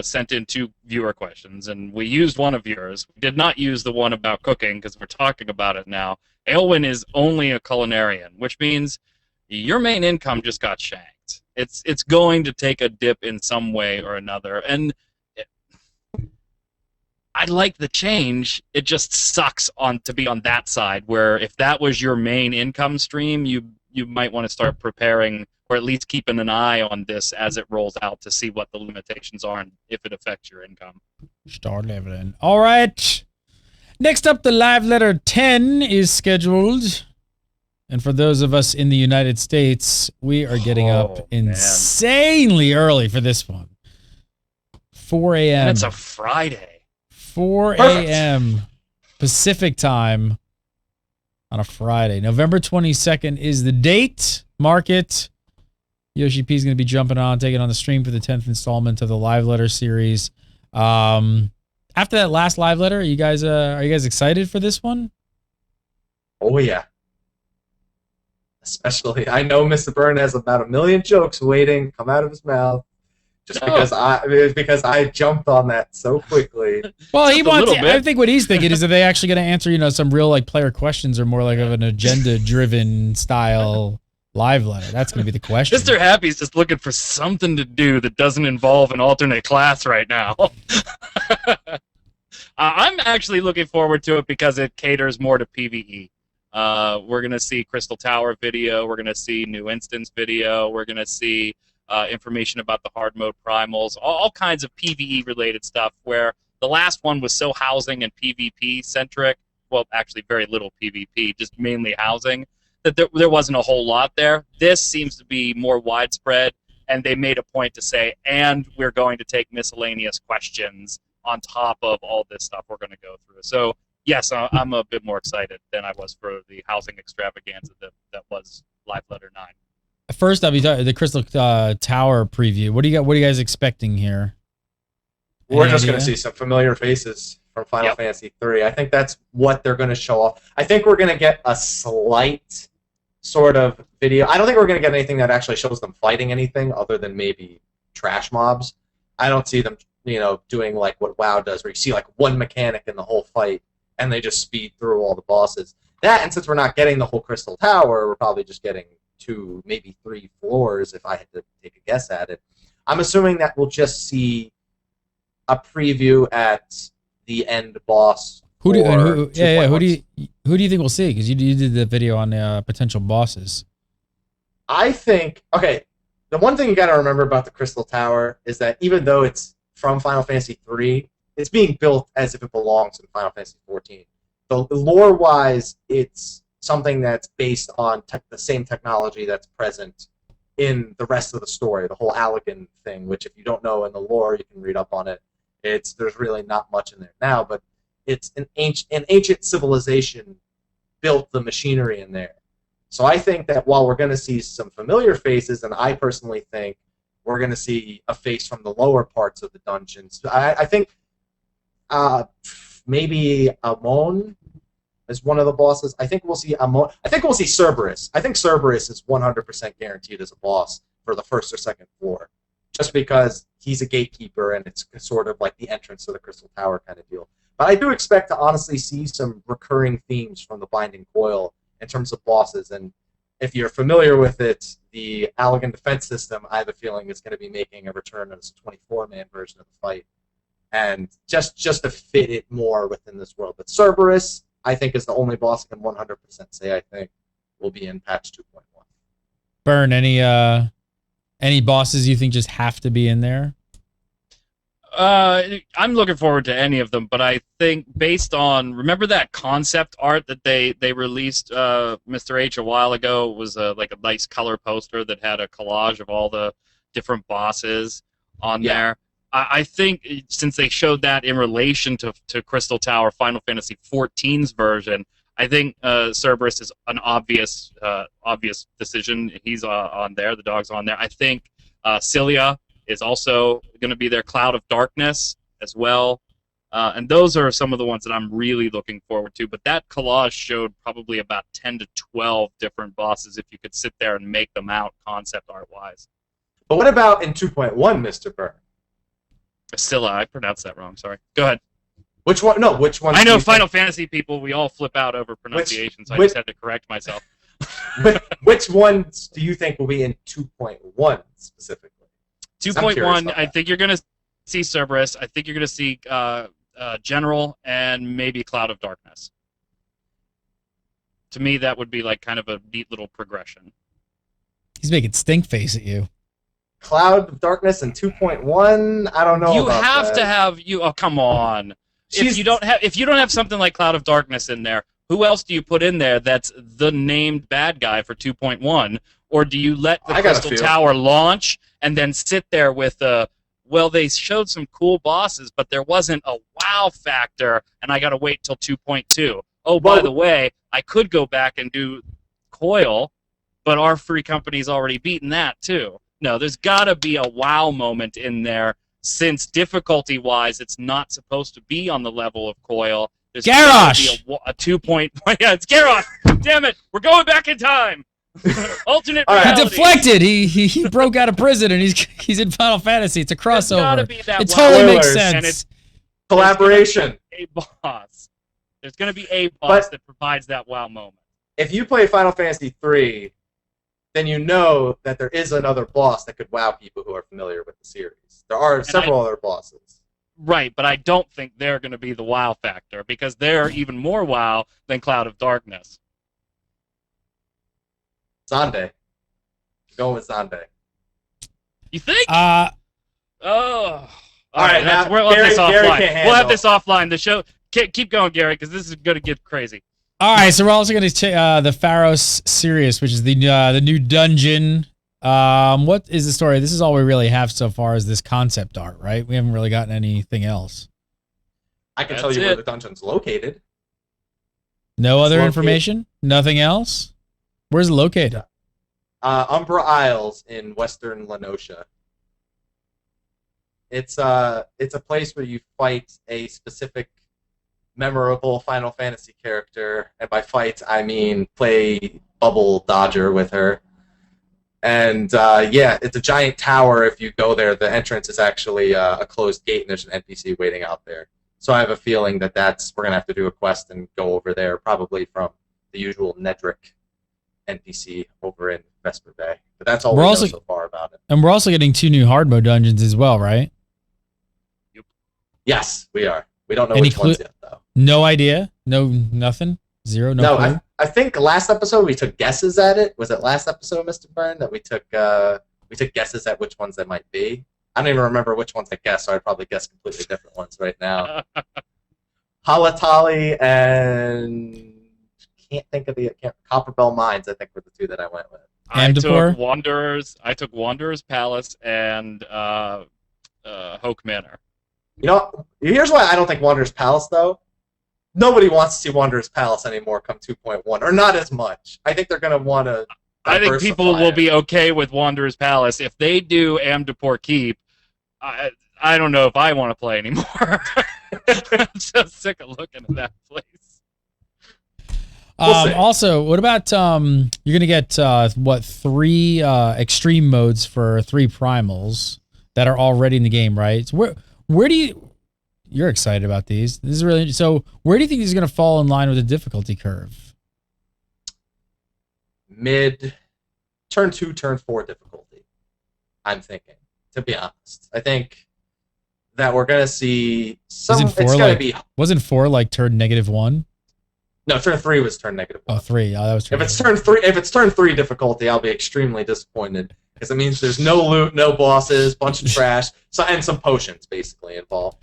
sent in 2 viewer questions, and we used one of yours. We did not use the one about cooking because we're talking about it now. Aowen is only a Culinarian, which means your main income just got shanked. It's going to take a dip in some way or another, and I like the change. It just sucks to be on that side, where if that was your main income stream, you might want to start preparing, or at least keeping an eye on this as it rolls out to see what the limitations are and if it affects your income. Start leveling. All right. Next up, the live letter 10 is scheduled. And for those of us in the United States, we are getting up insanely early for this one. 4 a.m. And it's a Friday. 4 a.m. Pacific time on a Friday. November 22nd is the date. Mark it. Yoshi P is going to be jumping on, taking on the stream for the 10th installment of the live letter series. After that last live letter, are you guys excited for this one? Oh yeah. Especially, I know Mr. Byrne has about 1 million jokes waiting to come out of his mouth. Because I jumped on that so quickly. Well, he wants. I think what he's thinking is, are they actually going to answer, some real player questions, or more like of an agenda-driven style live letter? That's going to be the question. Mr. Happy's just looking for something to do that doesn't involve an alternate class right now. I'm actually looking forward to it because it caters more to PvE. We're going to see Crystal Tower video. We're going to see new instance video. We're going to see information about the hard mode primals, all kinds of PvE related stuff, where the last one was so housing and PvP centric, well, actually very little PvP, just mainly housing, that there wasn't a whole lot there. This seems to be more widespread, and they made a point to say, and we're going to take miscellaneous questions on top of all this stuff we're going to go through. So yes, I'm a bit more excited than I was for the housing extravaganza that was Live Letter 9. First up, the Crystal Tower preview. What are you guys expecting here? We're Any just going to idea? see some familiar faces from Final Yep. Fantasy III. I think that's what they're going to show off. I think we're going to get a slight sort of video. I don't think we're going to get anything that actually shows them fighting anything other than maybe trash mobs. I don't see them, doing like what WoW does, where you see like one mechanic in the whole fight and they just speed through all the bosses. That, and since we're not getting the whole Crystal Tower, we're probably just getting 2, maybe 3 floors if I had to take a guess at it. I'm assuming that we'll just see a preview at the end boss. Who do you, for and who 2.1. do you think we'll see? Because you did the video on potential bosses. I think, okay, the one thing you got to remember about the Crystal Tower is that even though it's from Final Fantasy III, it's being built as if it belongs in Final Fantasy XIV. The lore-wise, it's something that's based on the same technology that's present in the rest of the story, the whole Allegan thing, which if you don't know in the lore, you can read up on it. There's really not much in there now, but it's an ancient civilization built the machinery in there. So I think that while we're going to see some familiar faces, and I personally think we're going to see a face from the lower parts of the dungeons. I think maybe Amon is one of the bosses. I think we'll see Amon. I think we'll see Cerberus. I think Cerberus is 100% guaranteed as a boss for the first or second floor, just because he's a gatekeeper and it's sort of like the entrance to the Crystal Tower kind of deal. But I do expect to honestly see some recurring themes from the Binding Coil in terms of bosses. And if you're familiar with it, the Allegan defense system, I have a feeling, is going to be making a return as a 24-man version of the fight. And just to fit it more within this world. But Cerberus, I think, is the only boss I can 100% say I think will be in patch 2.1. Burn, any bosses you think just have to be in there? I'm looking forward to any of them, but I think based on, remember that concept art that they released, Mr. H, a while ago? It was like a nice color poster that had a collage of all the different bosses on there. I think since they showed that in relation to Crystal Tower Final Fantasy XIV's version, I think Cerberus is an obvious decision. He's on there. The dog's on there. I think Cilia is also going to be their Cloud of Darkness as well. And those are some of the ones that I'm really looking forward to. But that collage showed probably about 10 to 12 different bosses if you could sit there and make them out concept art-wise. But what about in 2.1, Mr. Byrne? Scylla, I pronounced that wrong. Sorry. Go ahead. Which one? No, which one? I know Final Fantasy people, we all flip out over pronunciations. I just had to correct myself. Which ones do you think will be in 2.1 specifically? 2.1, I think you're going to see Cerberus. I think you're going to see General and maybe Cloud of Darkness. To me, that would be like kind of a neat little progression. He's making stink face at you. Cloud of Darkness and 2.1. I don't know. You about have that. to have you. Oh, come on! If you don't have something like Cloud of Darkness in there, who else do you put in there that's the named bad guy for 2.1? Or do you let the Crystal Tower launch and then sit there with well, they showed some cool bosses, but there wasn't a wow factor, and I got to wait till 2.2. Oh, by the way, I could go back and do Coil, but our free company's already beaten that too. No, there's got to be a wow moment in there, since difficulty-wise, it's not supposed to be on the level of Coil. There's Garrosh! A 2 point. Yeah, it's Garrosh! Damn it! We're going back in time! Alternate reality. He deflected. He broke out of prison and he's in Final Fantasy. It's a crossover. It totally makes sense. And it's collaboration. A boss. There's going to be a boss that provides that wow moment. If you play Final Fantasy III, then you know that there is another boss that could wow people who are familiar with the series. There are several other bosses. Right, but I don't think they're going to be the wow factor, because they're even more wow than Cloud of Darkness. Xande. Go with Xande. You think? All right, we'll have this offline. We'll have this offline. The show. Keep going, Gary, because this is going to get crazy. All right, so we're also going to take the Pharos Sirius, which is the new dungeon. What is the story? This is all we really have so far is this concept art, right? We haven't really gotten anything else. I can tell you where the dungeon's located. No other information? Nothing else? Where's it located? Umbra Isles in western Lenosha. It's a place where you fight a specific memorable Final Fantasy character, and by fight I mean play Bubble Dodger with her. And yeah, it's a giant tower. If you go there, the entrance is actually a closed gate, and there's an NPC waiting out there. So I have a feeling that we're gonna have to do a quest and go over there, probably from the usual Nedrick NPC over in Vesper Bay. But that's all we know so far about it. And we're also getting 2 new hard mode dungeons as well, right? Yep. Yes, we are. We don't know which ones yet, though. No idea? No, nothing? Zero? No, I think last episode we took guesses at it. Was it last episode, Mr. Byrne, that we took guesses at which ones they might be? I don't even remember which ones I guessed, so I'd probably guess completely different ones right now. Halatali and can't think of Copperbell Mines, I think, were the 2 that I went with. I took Wanderer's Palace and Hoke Manor. You know, here's why I don't think Wanderer's Palace, though. Nobody wants to see Wanderer's Palace anymore come 2.1, or not as much. I think they're going to want to. I think people will be okay with Wanderer's Palace if they do Amdapor Keep. I don't know if I want to play anymore. I'm so sick of looking at that place. Also, what about you're gonna get 3 extreme modes for 3 primals that are already in the game, right? So where do you're excited about these? This is really so. Where do you think these are gonna fall in line with the difficulty curve? Mid, turn 2, turn 4 difficulty. I'm thinking, to be honest, I think that we're gonna see some. It's gonna be. Wasn't 4 like turn -1? No, turn 3 was turn -1. Oh, 3. Oh, that was turn. If it's turn 3 difficulty, I'll be extremely disappointed because it means there's no loot, no bosses, bunch of trash, and some potions basically involved.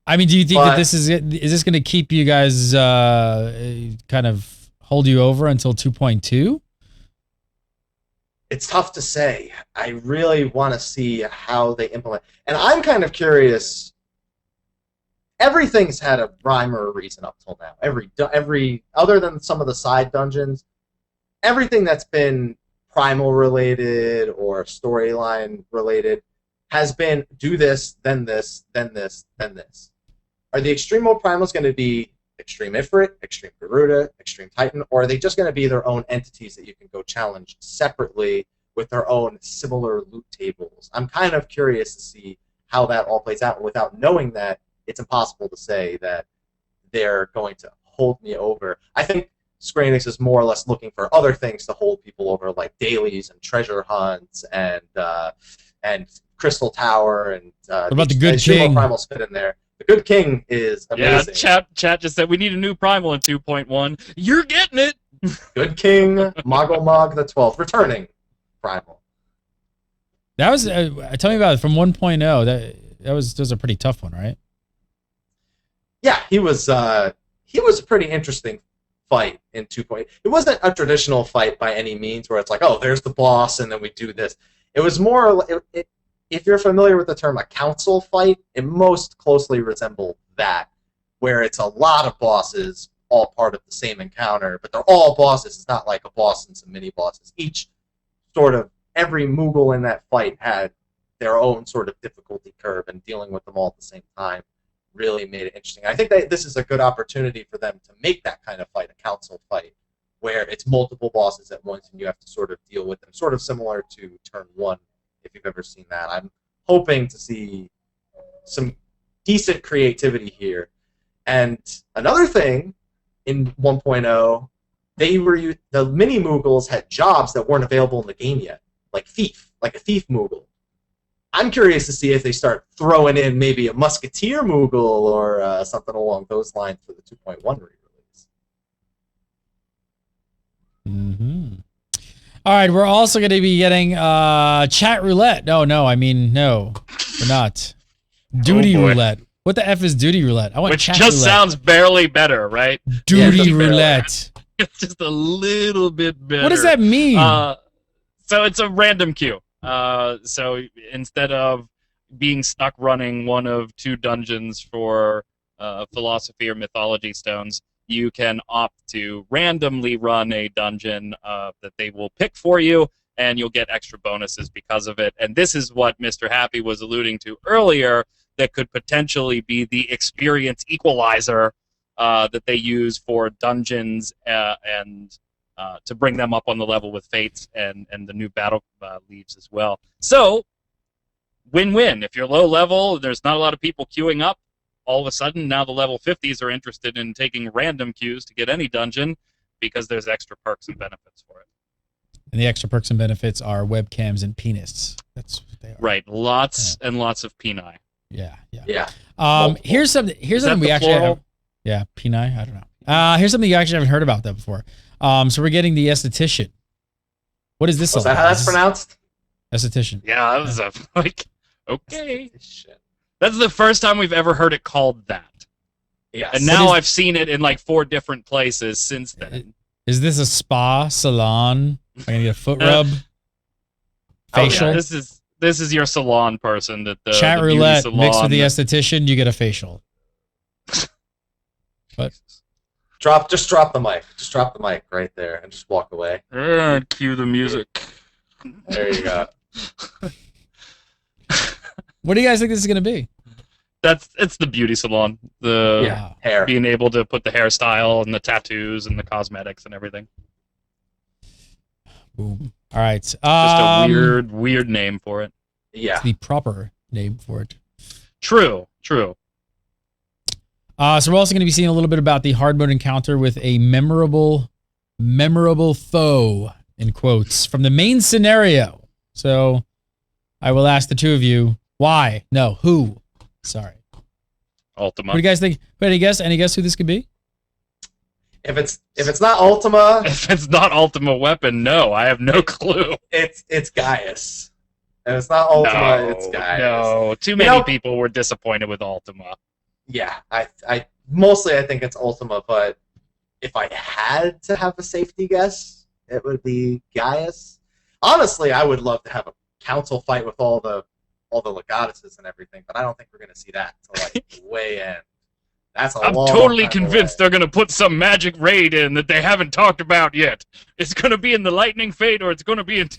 I mean, do you think that this is this going to keep you guys kind of hold you over until 2.2? It's tough to say. I really want to see how they implement, and I'm kind of curious. Everything's had a rhyme or a reason up till now. Every other than some of the side dungeons, everything that's been primal related or storyline related has been do this, then this, then this, then this. Are the extreme mode primals going to be extreme Ifrit, extreme Garuda, extreme Titan, or are they just going to be their own entities that you can go challenge separately with their own similar loot tables? I'm kind of curious to see how that all plays out, and without knowing that, it's impossible to say that they're going to hold me over. I think Square Enix is more or less looking for other things to hold people over, like dailies and treasure hunts and Crystal Tower and what about the Good King? Primals fit in there. The Good King is amazing. Yeah, chat just said we need a new primal in 2.1. You're getting it. Good King, Moggle Mog the 12th, returning primal. That was tell me about it from 1.0. That was a pretty tough one, right? Yeah, he was a pretty interesting fight in 2.0. It wasn't a traditional fight by any means where it's like, oh, there's the boss and then we do this. It was more, if you're familiar with the term a council fight, it most closely resembled that, where it's a lot of bosses all part of the same encounter, but they're all bosses. It's not like a boss and some mini bosses. Every Moogle in that fight had their own sort of difficulty curve, and dealing with them all at the same time really made it interesting. I think that this is a good opportunity for them to make that kind of fight a council fight, where it's multiple bosses at once and you have to sort of deal with them, sort of similar to Turn 1, if you've ever seen that. I'm hoping to see some decent creativity here. And another thing, in 1.0, the mini Moogles had jobs that weren't available in the game yet, like a thief Moogle. I'm curious to see if they start throwing in maybe a Musketeer Moogle or something along those lines for the 2.1 re-release. Mm-hmm. All right, we're also going to be getting chat roulette. No, we're not. Duty roulette. What the F is duty roulette? I want Which chat just roulette. Sounds barely better, right? Duty roulette. It's just a little bit better. What does that mean? So it's a random queue. So instead of being stuck running one of 2 dungeons for philosophy or mythology stones, you can opt to randomly run a dungeon that they will pick for you, and you'll get extra bonuses because of it. And this is what Mr. Happy was alluding to earlier, that could potentially be the experience equalizer that they use for dungeons and to bring them up on the level with fates and the new battle leaves as well. So, win-win. If you're low level, there's not a lot of people queuing up. All of a sudden, now the level 50s are interested in taking random queues to get any dungeon because there's extra perks and benefits for it. And the extra perks and benefits are webcams and penises. That's what they are. Right. Lots and lots of peni. Yeah. Here's something we actually have. Yeah, peni. I don't know. Here's something you actually haven't heard about that before. So we're getting the esthetician. What is this? Is that how that's pronounced? Esthetician. Yeah, that was okay. That's the first time we've ever heard it called that. Yes. And now I've seen it in like 4 different places since then. Is this a spa salon? Am I gonna get a foot rub? Facial. Yeah, this is your salon person that the chat the roulette salon, mixed with the esthetician. You get a facial. What? Just drop the mic. Just drop the mic right there and just walk away. Cue the music. There you go. What do you guys think this is gonna be? It's the beauty salon. The hair. Being able to put the hairstyle and the tattoos and the cosmetics and everything. Boom. All right. Just a weird name for it. Yeah. It's the proper name for it. True. So we're also going to be seeing a little bit about the hard mode encounter with a memorable foe, in quotes, from the main scenario. So I will ask the two of you, why? No, who? Sorry. Ultima. What do you guys think? Any guess who this could be? If it's not Ultima, if it's not Ultima Weapon, no, I have no clue. It's Gaius. If it's not Ultima, it's Gaius. No, too many people were disappointed with Ultima. Yeah, I mostly I think it's Ultima, but if I had to have a safety guess, it would be Gaius. Honestly, I would love to have a council fight with all the legatuses and everything, but I don't think we're gonna see that until like way in. That's a I'm long totally time convinced away. they're gonna put some magic raid in that they haven't talked about yet. It's gonna be in the Lightning Fate, or it's gonna be in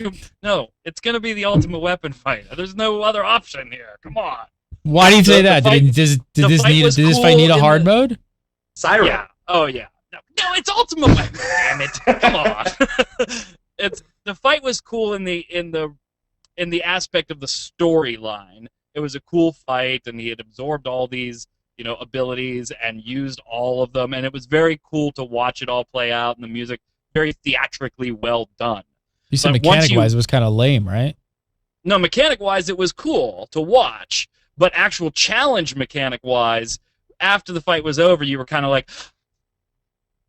No, it's gonna be the Ultima Weapon fight. There's no other option here. Come on. Why do you say that? Did this fight need a hard mode? Siren. Yeah. Oh yeah. No, it's Ultima Weapon. Damn it. Come on. The fight was cool in the aspect of the storyline. It was a cool fight, and he had absorbed all these abilities and used all of them, and it was very cool to watch it all play out, and the music very theatrically well done. You said mechanic-wise it was kind of lame, right? No, mechanic-wise it was cool to watch, but actual challenge mechanic-wise, after the fight was over, you were kind of like,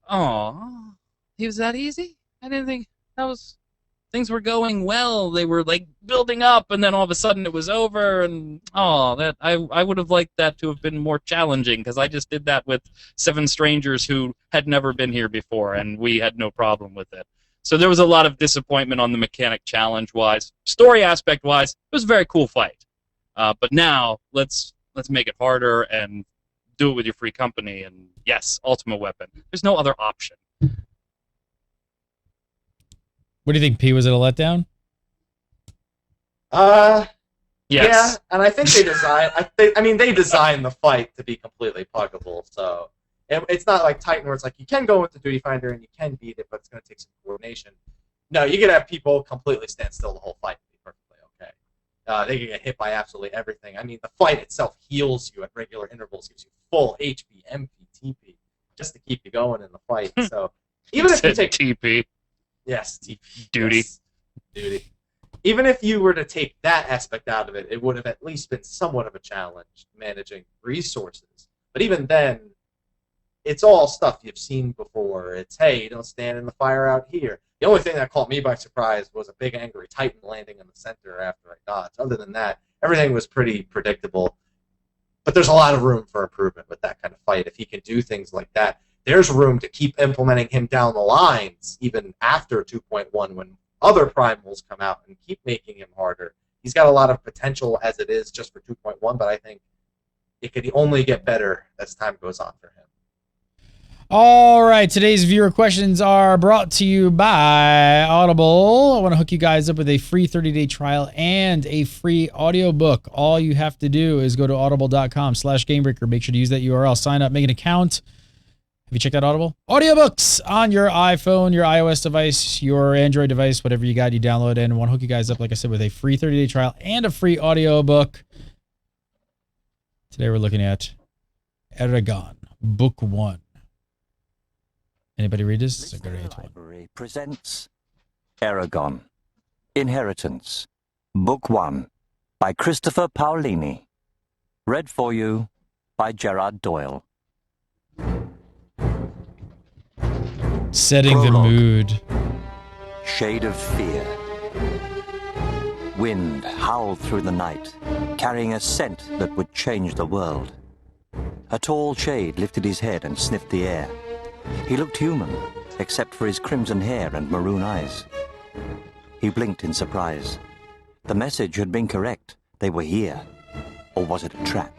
oh, he was that easy? I didn't think things were going well. They were like building up, and then all of a sudden it was over. And I would have liked that to have been more challenging, because I just did that with 7 strangers who had never been here before, and we had no problem with it. So there was a lot of disappointment on the mechanic challenge wise. Story aspect wise, it was a very cool fight. But now let's make it harder and do it with your free company. And yes, Ultima Weapon. There's no other option. What do you think, P? Was it a letdown? Yes. Yeah, and I think they designed the fight to be completely pluggable, so it's not like Titan where it's like you can go with the Duty Finder and you can beat it, but it's going to take some coordination. No, you can have people completely stand still the whole fight and be perfectly okay. They can get hit by absolutely everything. I mean, the fight itself heals you at regular intervals, gives you full HP, MP, TP, just to keep you going in the fight. So even if you take TP. Yes, Duty. Yes, duty. Even if you were to take that aspect out of it, it would have at least been somewhat of a challenge managing resources. But even then, it's all stuff you've seen before. It's, hey, you don't stand in the fire out here. The only thing that caught me by surprise was a big angry Titan landing in the center after I dodged. Other than that, everything was pretty predictable. But there's a lot of room for improvement with that kind of fight. If he can do things like that, there's room to keep implementing him down the lines, even after 2.1, when other primals come out, and keep making him harder. He's got a lot of potential as it is just for 2.1, but I think it could only get better as time goes on for him. All right, today's viewer questions are brought to you by Audible. I want to hook you guys up with a free 30-day trial and a free audiobook. All you have to do is go to audible.com/gamebreaker. Make sure to use that URL. Sign up, make an account. Have you checked out Audible? Audiobooks on your iPhone, your iOS device, your Android device, whatever you got, you download. And I want to hook you guys up, like I said, with a free 30-day trial and a free audiobook. Today we're looking at Eragon, Book 1. Anybody read this? It's a great one. Library presents Eragon, Inheritance, Book 1, by Christopher Paolini. Read for you by Gerard Doyle. Setting Prologue. the mood. Shade of fear. Wind howled through the night, carrying a scent that would change the world. A tall shade lifted his head and sniffed the air. He looked human, except for his crimson hair and maroon eyes. He blinked in surprise. The message had been correct. They were here. Or was it a trap?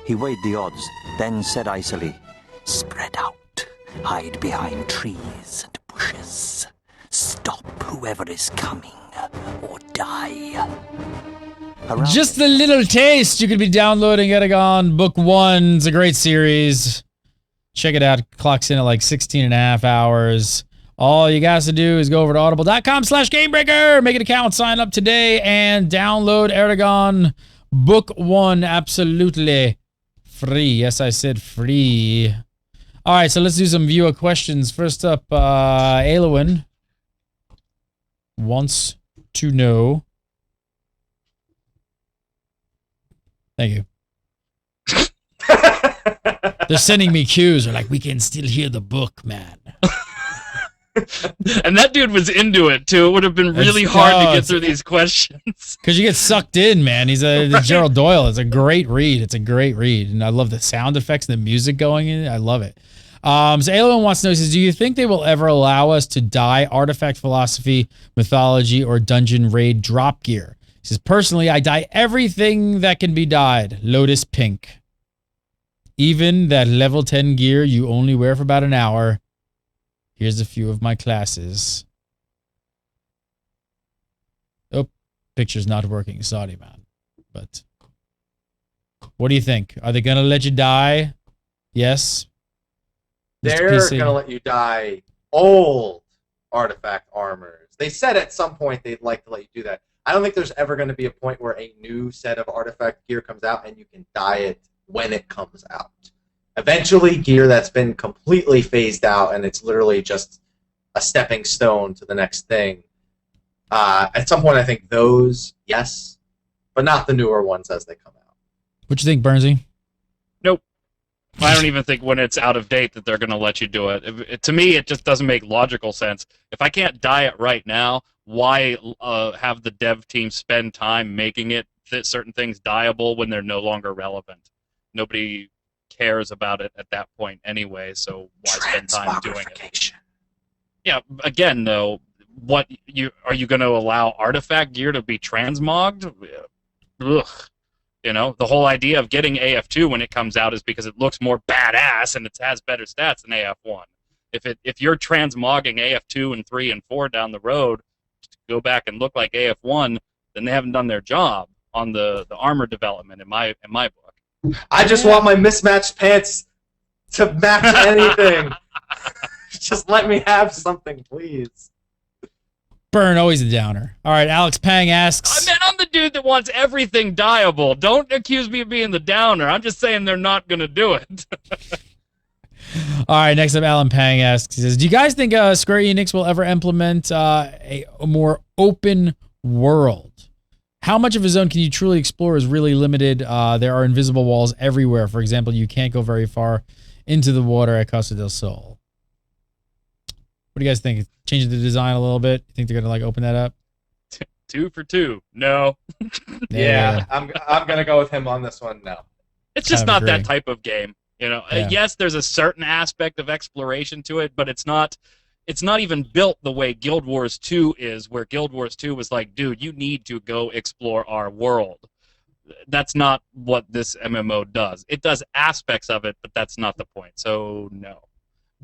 He weighed the odds, then said icily, "Spread out. Hide behind trees and bushes. Stop whoever is coming, or die." Around Just him, a little taste. You could be downloading Eragon Book 1. It's a great series. Check it out. Clocks in at like 16 and a half hours. All you guys to do is go over to audible.com/gamebreaker. Make an account, sign up today, and download Eragon Book 1 absolutely free. Yes, I said free. All right, so let's do some viewer questions. First up, Aelowin wants to know. Thank you. They're sending me cues. They're like, we can still hear the book, man. And that dude was into it too. It would have been really hard to get through these questions. Because you get sucked in, man. He's the Gerald Doyle. It's a great read. It's a great read. And I love the sound effects and the music going in. I love it. So Aelowin wants to know, he says, do you think they will ever allow us to dye artifact philosophy, mythology, or dungeon raid drop gear? He says, personally, I dye everything that can be dyed. Lotus pink. Even that level 10 gear you only wear for about an hour. Here's a few of my classes. Oh, picture's not working. Sorry, man. But what do you think? Are they going to let you die? Yes. They're going to let you dye old artifact armors. They said at some point they'd like to let you do that. I don't think there's ever going to be a point where a new set of artifact gear comes out and you can dye it when it comes out. Eventually, gear that's been completely phased out and it's literally just a stepping stone to the next thing. At some point, I think those, yes, but not the newer ones as they come out. What you think, Bernsey? Nope. I don't even think when it's out of date that they're going to let you do it. To me, it just doesn't make logical sense. If I can't dye it right now, why have the dev team spend time making it certain things dyeable when they're no longer relevant? Nobody cares about it at that point anyway, so why spend time doing it? Yeah, again, though, are you going to allow artifact gear to be transmogged? Ugh. You know, the whole idea of getting AF2 when it comes out is because it looks more badass and it has better stats than AF1. If you're transmogging AF2 and 3 and 4 down the road to go back and look like AF1, then they haven't done their job on the armor development in my book. I just want my mismatched pants to match anything. Just let me have something, please. Burn, always a downer. All right, Alex Pang asks. I'm the dude that wants everything dyeable. Don't accuse me of being the downer. I'm just saying they're not going to do it. All right, next up, Alan Pang asks, he says, do you guys think Square Enix will ever implement a more open world? How much of a zone can you truly explore is really limited. There are invisible walls everywhere. For example, you can't go very far into the water at Costa del Sol. What do you guys think? Changing the design a little bit? You think they're going to open that up? 2 for 2. No. Yeah, I'm going to go with him on this one. No. It's just not that type of game. You know, yes, there's a certain aspect of exploration to it, but it's not even built the way Guild Wars 2 is, where Guild Wars 2 was like, dude, you need to go explore our world. That's not what this MMO does. It does aspects of it, but that's not the point. So, no.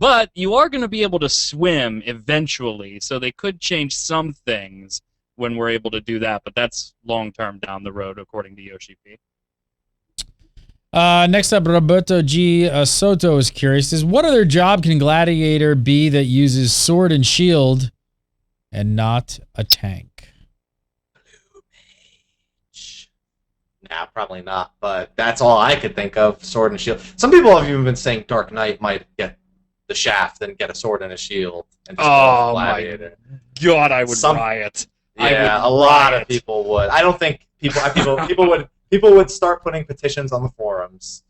But you are going to be able to swim eventually, so they could change some things when we're able to do that, but that's long-term down the road, according to Yoshi P. Next up, Roberto G. Soto is curious. What other job can Gladiator be that uses sword and shield and not a tank? Blue mage. Nah, probably not, but that's all I could think of, sword and shield. Some people have even been saying Dark Knight might get the shaft and get a sword and a shield and just go Gladiator. My God, I would riot. Yeah, a lot of people would. I don't think people would start putting petitions on the forums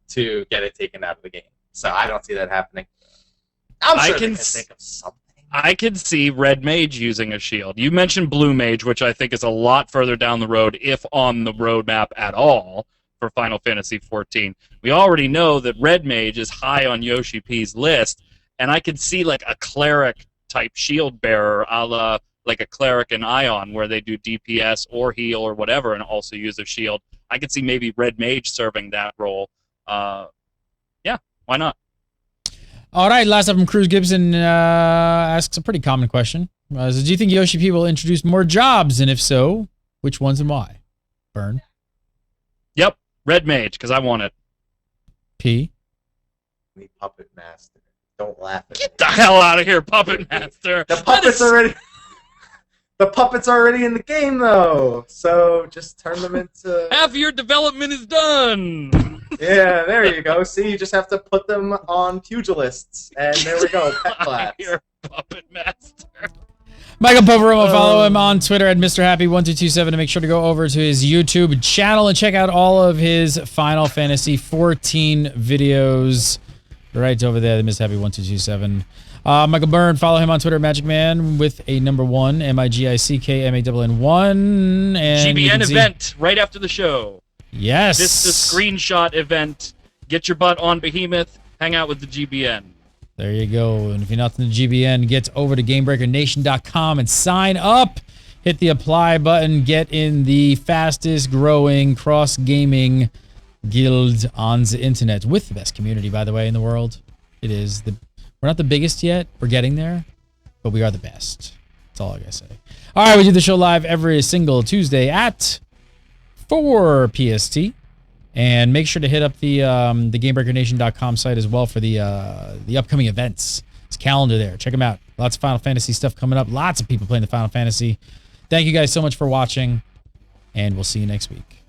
to get it taken out of the game. So I don't see that happening. I'm sure they can think of something. I could see Red Mage using a shield. You mentioned Blue Mage, which I think is a lot further down the road, if on the roadmap at all, for Final Fantasy XIV. We already know that Red Mage is high on Yoshi P's list, and I could see like a cleric type shield bearer, a la like a cleric and Ion, where they do DPS or heal or whatever, and also use a shield. I could see maybe Red Mage serving that role. Yeah, why not? All right, last up from Cruz Gibson asks a pretty common question. Do you think Yoshi P will introduce more jobs, and if so, which ones and why? Burn. Yep, Red Mage, because I want it. P. The Puppet Master. Don't laugh at Get the hell out of here, Puppet Master. The puppet's already... The puppet's already in the game, though, so just turn them into... Half of your development is done! Yeah, there you go. See, you just have to put them on pugilists, and there we go, pet class. Your Puppet Master. Michael Poveromo, follow him on Twitter at Mr. Happy1227, and make sure to go over to his YouTube channel and check out all of his Final Fantasy XIV videos right over there, the Mr. Happy1227. Michael Byrne, follow him on Twitter, Magic Man, with a number 1, MIGICKMANN1. And GBN event right after the show. Yes. This is the screenshot event. Get your butt on Behemoth. Hang out with the GBN. There you go. And if you're not in the GBN, get over to GameBreakerNation.com and sign up. Hit the apply button. Get in the fastest growing cross-gaming guild on the internet with the best community, by the way, in the world. It is the... We're not the biggest yet. We're getting there, but we are the best. That's all I gotta say. All right, we do the show live every single Tuesday at 4 PST, and make sure to hit up the GameBreakerNation.com site as well for the upcoming events. It's calendar there. Check them out. Lots of Final Fantasy stuff coming up. Lots of people playing the Final Fantasy. Thank you guys so much for watching, and we'll see you next week.